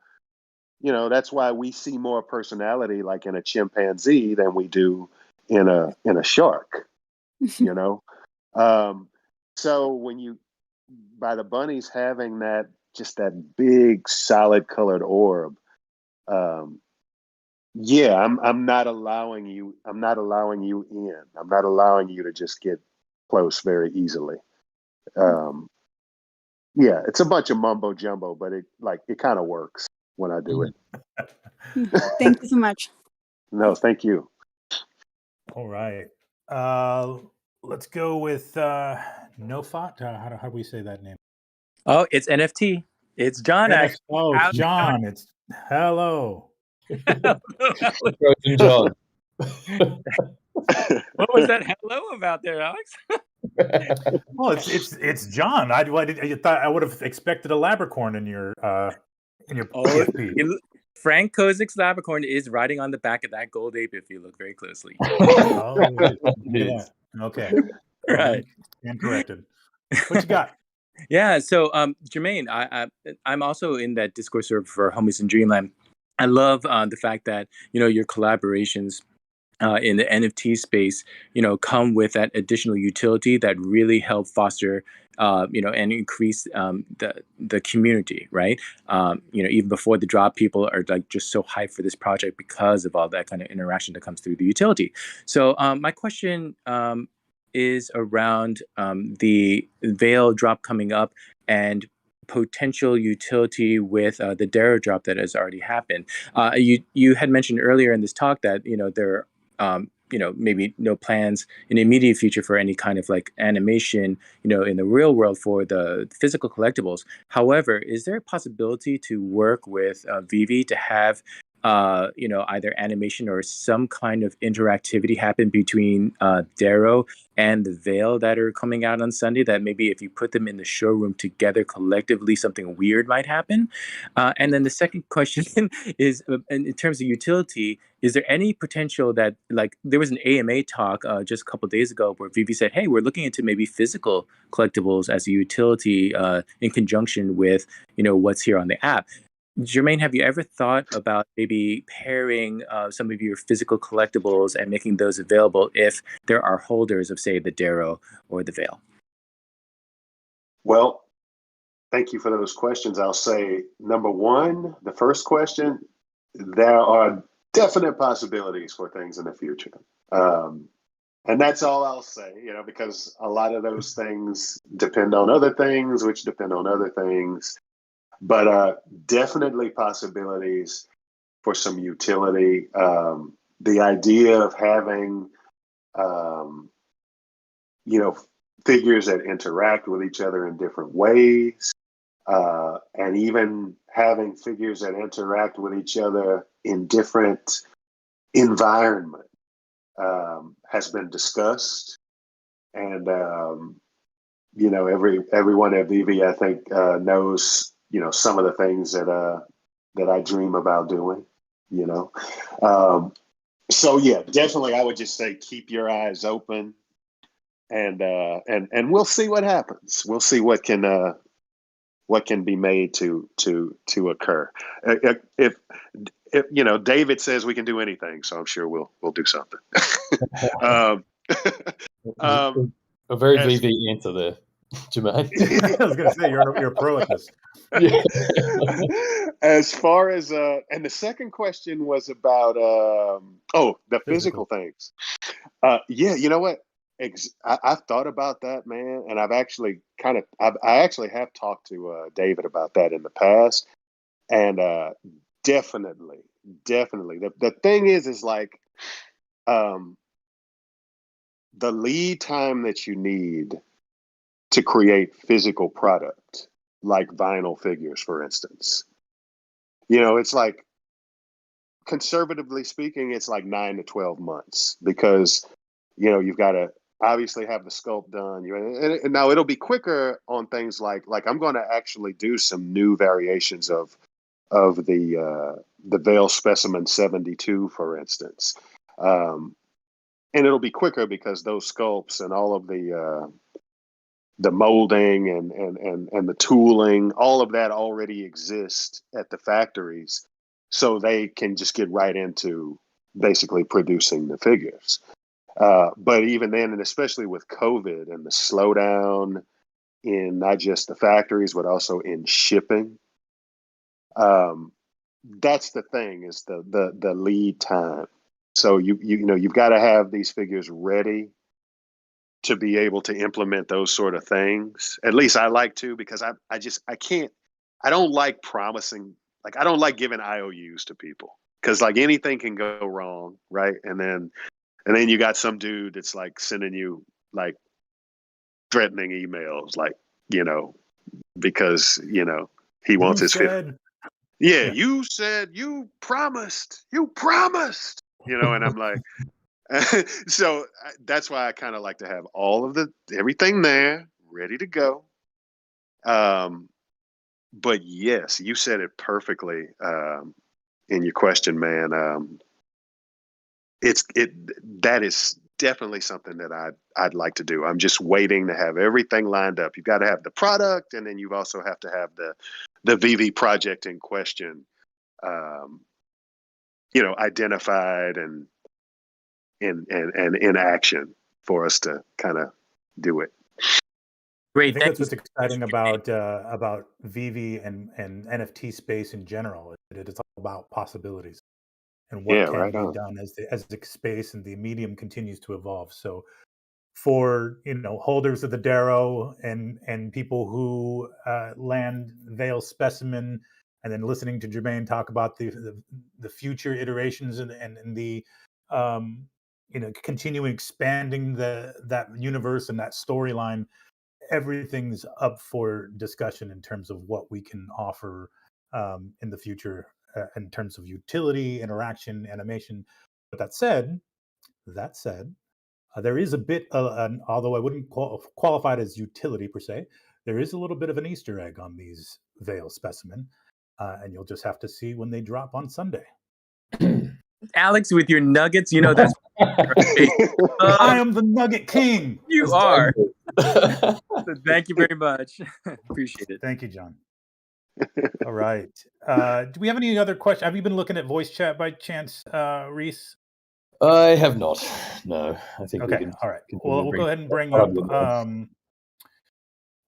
you know, that's why we see more personality like in a chimpanzee than we do in a shark, you know? So when you, by the bunnies having that, just that big solid colored orb, yeah, I'm not allowing you in. I'm not allowing you to just get close very easily. Yeah, it's a bunch of mumbo jumbo, but it kind of works when I do it. Thank you so much. No, thank you. All right. Let's go with Nofat. How do we say that name? Oh, it's NFT. It's John. Oh, it's John. It's hello. Trojan John. What was that hello about there, Alex? Well, it's John. I thought I would have expected a Labracorn in your PFP. Frank Kozik's Labracorn is riding on the back of that gold ape if you look very closely. Oh, yeah. Okay. Right. And corrected. What you got? Yeah. So, Jermaine, I'm also in that Discord server for Homies in Dreamland. I love the fact that, you know, your collaborations in the NFT space, you know, come with that additional utility that really help foster, you know, and increase the community, right? You know, even before the drop, people are like just so hyped for this project because of all that kind of interaction that comes through the utility. So my question is around the Veil drop coming up and potential utility with the Darrow drop that has already happened. You had mentioned earlier in this talk that, you know, there you know, maybe no plans in the immediate future for any kind of like animation, you know, in the real world for the physical collectibles. However, is there a possibility to work with VeVe to have, you know, either animation or some kind of interactivity happen between Darrow and the Veil that are coming out on Sunday, that maybe if you put them in the showroom together collectively, something weird might happen? And then the second question is, in terms of utility, is there any potential that, like, there was an AMA talk just a couple of days ago where VeVe said, hey, we're looking into maybe physical collectibles as a utility in conjunction with, you know, what's here on the app. Jermaine, have you ever thought about maybe pairing some of your physical collectibles and making those available if there are holders of, say, the Darrow or the Veil? Well, thank you for those questions. I'll say, number one, the first question, there are definite possibilities for things in the future. And that's all I'll say, you know, because a lot of those things depend on other things, which depend on other things. But definitely possibilities for some utility. The idea of having, you know, figures that interact with each other in different ways, and even having figures that interact with each other in different environments has been discussed. And, you know, everyone at VeVe, I think, knows, you know, some of the things that I dream about doing, you know. So yeah, definitely, I would just say keep your eyes open, and we'll see what happens. We'll see what can be made to occur. If you know, David says we can do anything, so I'm sure we'll do something. A very VeVe answer there, Jermaine. I was going to say you're a pro at this. Yeah. As far as and the second question was about the physical things. Yeah, you know what? I've thought about that, man, and I've actually I actually have talked to David about that in the past, and definitely. The thing is like the lead time that you need to create physical product like vinyl figures, for instance. You know, it's like, conservatively speaking, it's like 9 to 12 months because, you know, you've got to obviously have the sculpt done. And now it'll be quicker on things like I'm going to actually do some new variations of the Veil Specimen 72, for instance. And it'll be quicker because those sculpts and all of the molding and the tooling, all of that already exists at the factories. So they can just get right into basically producing the figures. But even then, and especially with COVID and the slowdown in not just the factories, but also in shipping, that's the thing, is the lead time. So you know, you've got to have these figures ready to be able to implement those sort of things. At least I like to, because I don't like promising, like I don't like giving IOUs to people, because like anything can go wrong, right? And then you got some dude that's like sending you like threatening emails, like, you know, because, you know, he wants his fifth. Yeah, you said you promised, you know, and I'm like, so that's why I kind of like to have all of everything there ready to go. But yes, you said it perfectly in your question, man. That is definitely something that I'd like to do. I'm just waiting to have everything lined up. You've got to have the product, and then you also have to have the VeVe project in question, you know, identified and in action for us to kind of do it. Great. I think that's what's exciting about VeVe and NFT space in general. It's all about possibilities and what can be done as the space and the medium continues to evolve. So for, you know, holders of the Darrow and people who land Veil Specimen, and then listening to Jermaine talk about the future iterations and the you know, continuing expanding that universe and that storyline, everything's up for discussion in terms of what we can offer in the future in terms of utility, interaction, animation. But that said, there is a bit, although I wouldn't qualify it as utility per se, there is a little bit of an Easter egg on these Veil Specimen, and you'll just have to see when they drop on Sunday. Alex, with your nuggets, you know that's. I am the Nugget King. You are. So thank you very much. Appreciate it. Thank you, John. All right. Do we have any other questions? Have you been looking at voice chat by chance, Reese? I have not. No, I think okay. All right. Well, we'll go ahead and bring up.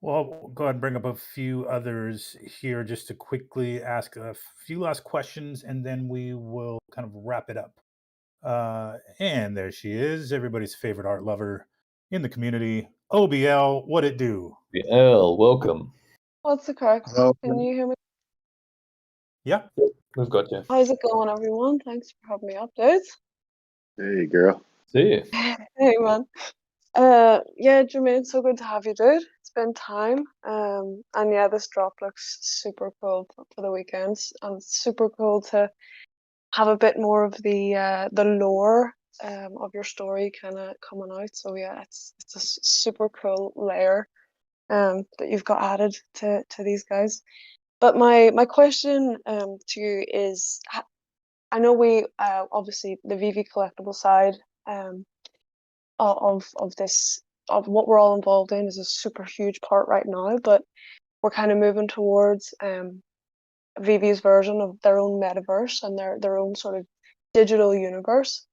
Well, go ahead and bring up a few others here just to quickly ask a few last questions, and then we will kind of wrap it up. And there she is, everybody's favorite art lover in the community, OBL. What it do? OBL, welcome. What's the crux? Can you hear me? Yeah, we've got you. How's it going, everyone? Thanks for having me up, dudes. Hey, girl. See you. Hey, man. Yeah, Jermaine, so good to have you, dude. It's been time. And yeah, this drop looks super cool for the weekends, and it's super cool to have a bit more of the lore of your story kind of coming out. So yeah, it's a super cool layer that you've got added to these guys. But my question to you is, I know we obviously the VeVe collectible side of this, of what we're all involved in, is a super huge part right now, but we're kind of moving towards VeVe's version of their own metaverse and their own sort of digital universe.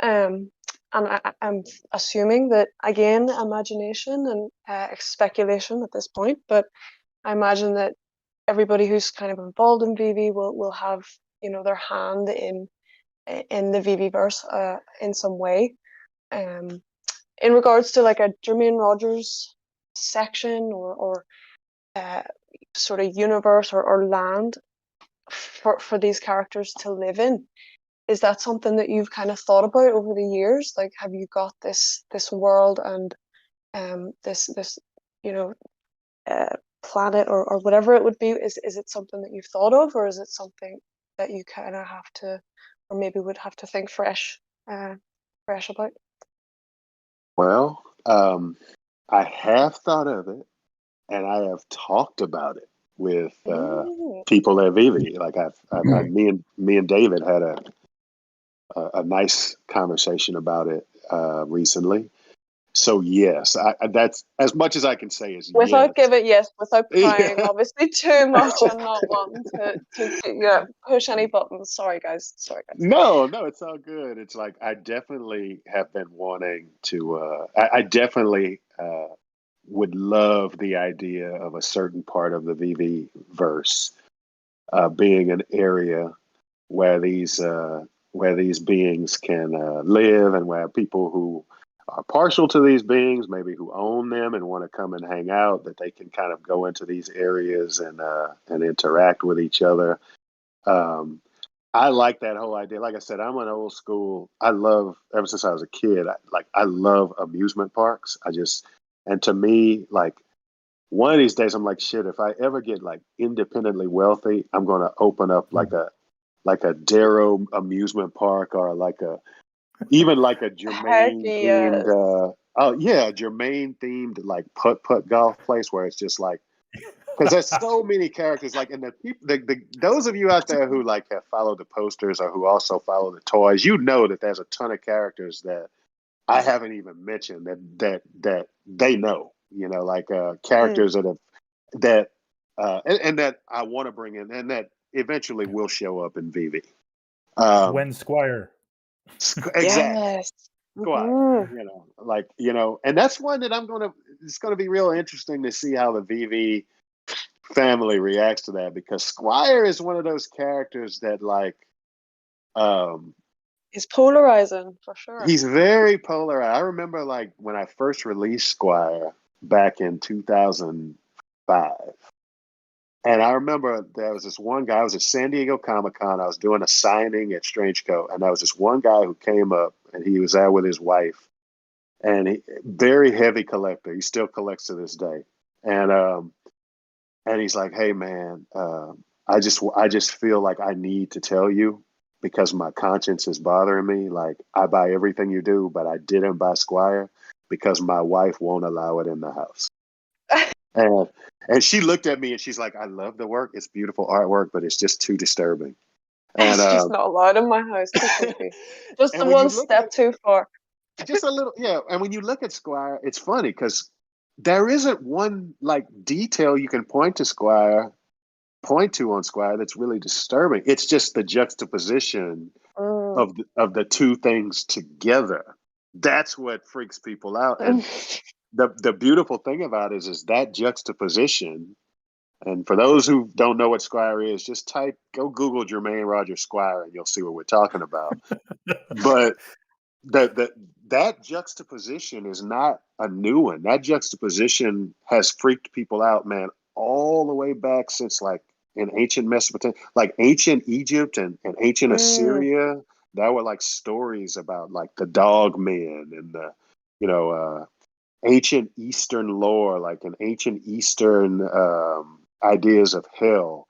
And I'm assuming that, again, imagination and speculation at this point, but I imagine that everybody who's kind of involved in VeVe will have, you know, their hand in the VeVe-verse in some way. In regards to like a Jermaine Rogers section or sort of universe or land for these characters to live in, is that something that you've kind of thought about over the years? Like, have you got this world and this you know planet or whatever it would be, is it something that you've thought of, or is it something that you kind of have to, or maybe would have to think fresh about? Well, I have thought of it, and I have talked about it with people at VeVe. Like me and David had a nice conversation about it recently. So yes, that's as much as I can say is without yes. without prying obviously too much and not wanting to push any buttons. Sorry guys. No, it's all good. It's like I definitely have been wanting to. I definitely would love the idea of a certain part of the VeVe verse being an area where these beings can live, and where people who are partial to these beings, maybe who own them and want to come and hang out, that they can kind of go into these areas and interact with each other. I like that whole idea. Like I said, I'm an old school. I love, ever since I was a kid, I love amusement parks. And to me, like, one of these days, I'm like, shit, if I ever get like independently wealthy, I'm going to open up like a Darrow amusement park, or even like a Jermaine themed, Jermaine themed like putt golf place, where it's just like, because there's so many characters, like, and the people, those of you out there who like have followed the posters or who also follow the toys, you know that there's a ton of characters that I haven't even mentioned that they know, like characters that that I want to bring in, and that eventually will show up in VeVe. When Squire. Exactly. Yes. Squire, and that's one that it's going to be real interesting to see how the VeVe family reacts to that, because Squire is one of those characters that he's polarizing for sure. He's very polarized. I remember like when I first released Squire back in 2005. And I remember there was this one guy. I was at San Diego Comic-Con. I was doing a signing at Strangeco, and there was this one guy who came up, and he was there with his wife, and very heavy collector. He still collects to this day. And he's like, "Hey man, I just feel like I need to tell you, because my conscience is bothering me. Like, I buy everything you do, but I didn't buy Squire because my wife won't allow it in the house." And she looked at me and she's like, "I love the work. It's beautiful artwork, but it's just too disturbing." And it's just not allowed in my house. Just one step too far. Just a little, yeah. And when you look at Squire, it's funny because there isn't one like detail you can point to on Squire that's really disturbing. It's just the juxtaposition of the two things together. That's what freaks people out. And the beautiful thing about it is that juxtaposition. And for those who don't know what Squire is, just go Google Jermaine Rogers Squire and you'll see what we're talking about. But that juxtaposition is not a new one. That juxtaposition has freaked people out, man, all the way back since like in ancient Mesopotamia, like ancient Egypt and ancient Assyria. There were like stories about like the dog men and the, ancient Eastern lore, like in ancient Eastern ideas of hell.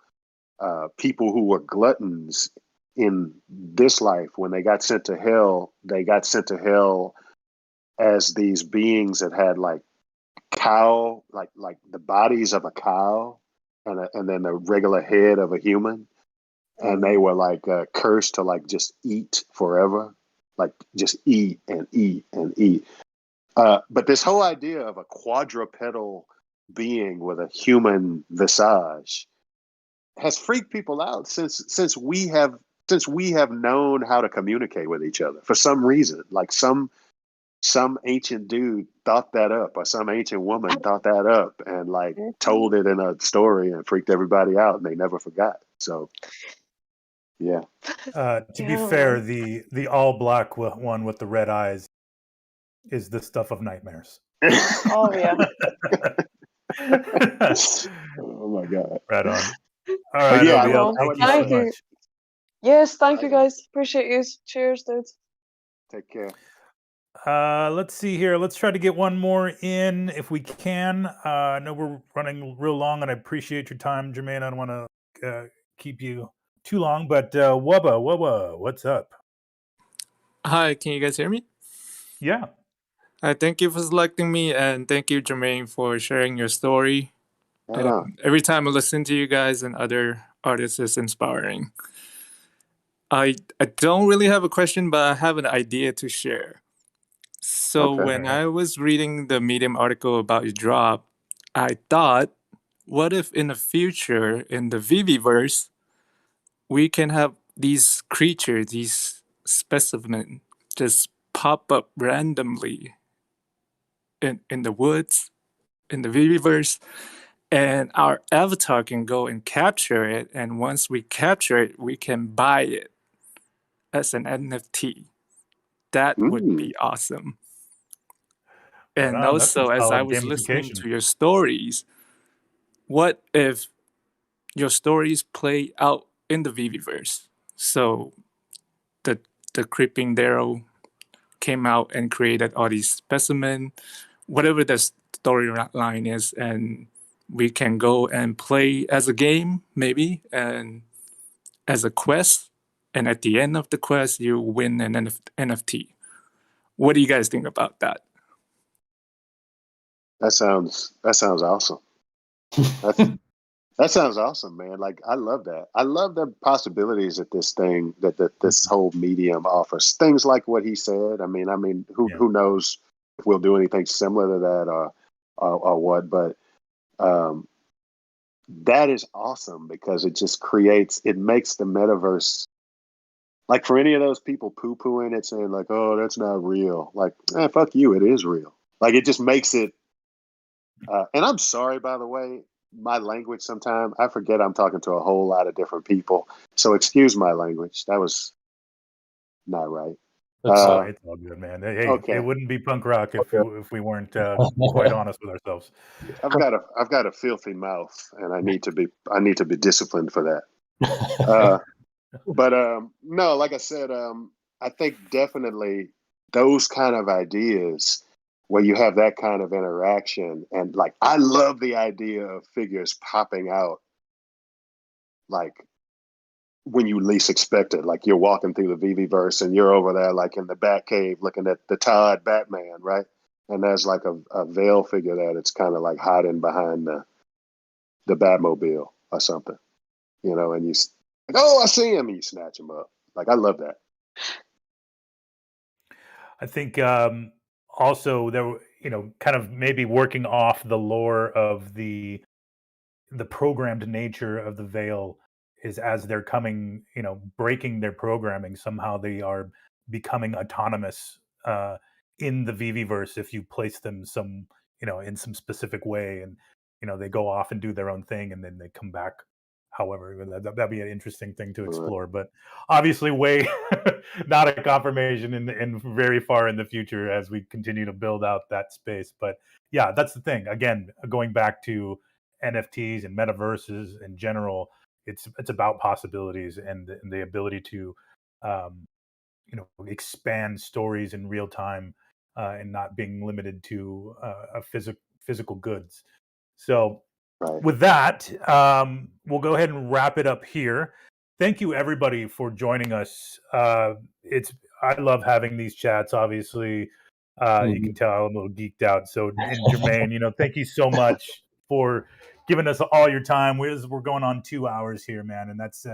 People who were gluttons in this life, when they got sent to hell as these beings that had like cow, like the bodies of a cow, and then the regular head of a human, and they were like cursed to like just eat forever, like just eat and eat and eat. But this whole idea of a quadrupedal being with a human visage has freaked people out since we have known how to communicate with each other for some reason. Like some ancient dude thought that up, or some ancient woman thought that up and like told it in a story and freaked everybody out, and they never forgot. So yeah. To be fair, the all black one with the red eyes is the stuff of nightmares. Oh yeah. Oh my God. Right on. All right, yeah, OBL, thank you so much. Yes, thank you guys. Appreciate you. Cheers, dudes. Take care. Let's see here. Let's try to get one more in if we can. I know we're running real long, and I appreciate your time, Jermaine. I don't want to keep you too long, but Wubba, what's up? Hi, can you guys hear me? Yeah. Thank you for selecting me, and thank you, Jermaine, for sharing your story. Every time I listen to you guys and other artists, it's inspiring. I don't really have a question, but I have an idea to share. So when I was reading the Medium article about your drop, I thought, what if in the future, in the VeVeverse, we can have these creatures, these specimens, just pop up randomly in the woods, in the VeVeverse, and our avatar can go and capture it. And once we capture it, we can buy it as an NFT. That would be awesome. And also, as I was listening to your stories, what if your stories play out in the VeVeverse? So the Creeping Darrow came out and created all these specimens, whatever the storyline is, and we can go and play as a game, maybe, and as a quest. And at the end of the quest, you win an NFT. What do you guys think about that? That sounds awesome. That sounds awesome, man. Like, I love that. I love the possibilities that this whole medium offers. Things like what he said. I mean, who knows if we'll do anything similar to that or what? But that is awesome because it makes the metaverse, like, for any of those people poo-pooing it, saying like, "Oh, that's not real." Like, fuck you, it is real. Like, it just makes it. And I'm sorry, by the way. My language sometimes, I forget I'm talking to a whole lot of different people. So excuse my language. That was not right. It's all good, man. Hey, it wouldn't be punk rock if we weren't quite honest with ourselves. I've got a filthy mouth, and I need to be disciplined for that. But no, like I said, I think definitely those kind of ideas where you have that kind of interaction, and like, I love the idea of figures popping out like when you least expect it. Like, you're walking through the VeVeverse and you're over there like in the Batcave looking at the Todd Batman, right? And there's like a Veil figure there that's kind of like hiding behind the Batmobile or something, and you like, oh, I see him, and you snatch him up. Like, I love that. I think also there, kind of maybe working off the lore of the programmed nature of the Veil is, as they're coming, breaking their programming, somehow they are becoming autonomous in the VeVeverse if you place them in some specific way, and they go off and do their own thing, and then they come back. However, that'd be an interesting thing to explore, but obviously way not a confirmation in very far in the future as we continue to build out that space. But yeah, that's the thing. Again, going back to NFTs and metaverses in general, it's about possibilities and the ability to expand stories in real time and not being limited to physical goods. So with that, we'll go ahead and wrap it up here. Thank you, everybody, for joining us. I love having these chats. Obviously, you can tell I'm a little geeked out. So, and Jermaine, thank you so much for giving us all your time. We're going on 2 hours here, man, and that's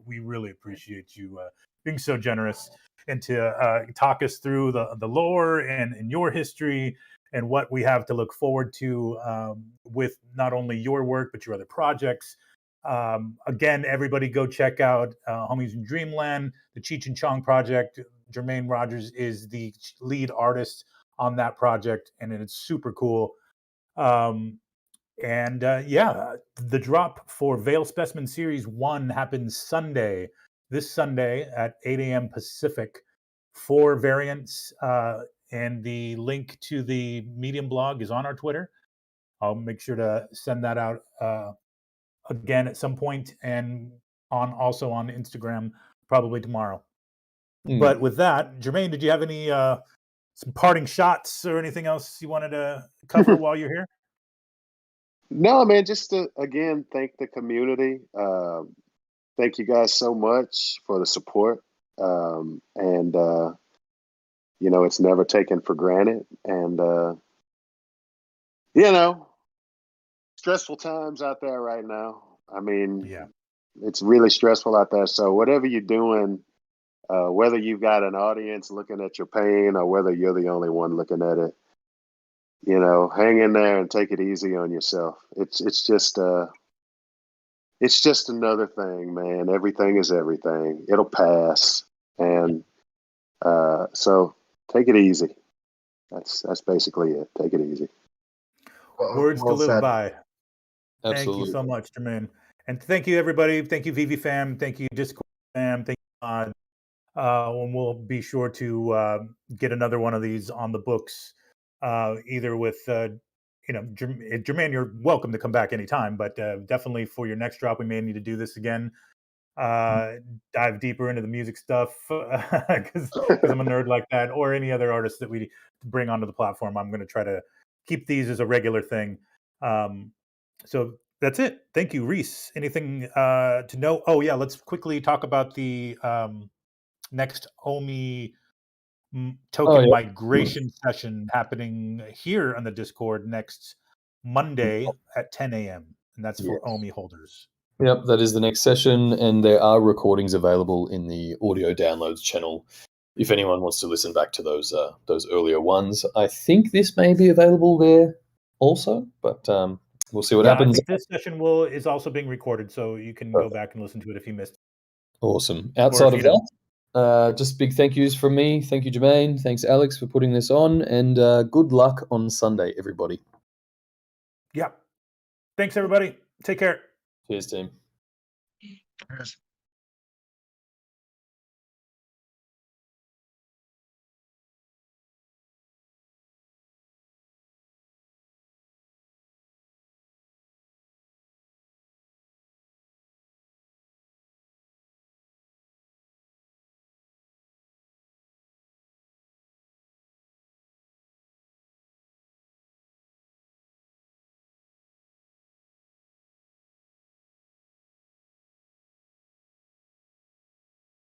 we really appreciate you being so generous and to talk us through the lore and your history and what we have to look forward to with not only your work, but your other projects. Again, everybody go check out Homies in Dreamland, the Cheech and Chong project. Jermaine Rogers is the lead artist on that project, and it's super cool. The drop for Veil Specimen Series 1 happens this Sunday at 8 a.m. Pacific. 4 variants. And the link to the Medium blog is on our Twitter. I'll make sure to send that out again at some point, and also on Instagram probably tomorrow. But with that, Jermaine, did you have any some parting shots or anything else you wanted to cover while you're here? No, man, just to again thank the community. Thank you guys so much for the support. And you know, it's never taken for granted. And you know, stressful times out there right now. I mean, Yeah, it's really stressful out there. So whatever you're doing, whether you've got an audience looking at your pain or whether you're the only one looking at it, you know, hang in there and take it easy on yourself. It's just another thing, man. Everything is everything. It'll pass. And so take it easy. That's basically it. Take it easy. words to live by. Absolutely. Thank you so much, Jermaine. And thank you, everybody. Thank you, VeVe fam. Thank you, Discord fam. Thank you, Todd. And we'll be sure to get another one of these on the books, either with, you know, Jermaine, you're welcome to come back anytime, but definitely for your next drop, we may need to do this again. Dive deeper into the music stuff because I'm a nerd like that, or any other artists that we bring onto the platform. I'm going to try to keep these as a regular thing. So that's it. Thank you, Reese. Anything to know? Oh yeah, let's quickly talk about the next OMI token migration session happening here on the Discord next Monday at 10 a.m. And that's for OMI holders. Yep, that is the next session, and there are recordings available in the audio downloads channel if anyone wants to listen back to those earlier ones. I think this may be available there also, but we'll see what happens. I think this session is also being recorded, so you can go back and listen to it if you missed it. Awesome. Outside of that, just big thank yous from me. Thank you, Jermaine. Thanks, Alex, for putting this on, and good luck on Sunday, everybody. Yeah. Thanks, everybody. Take care. Cheers, team. Cheers.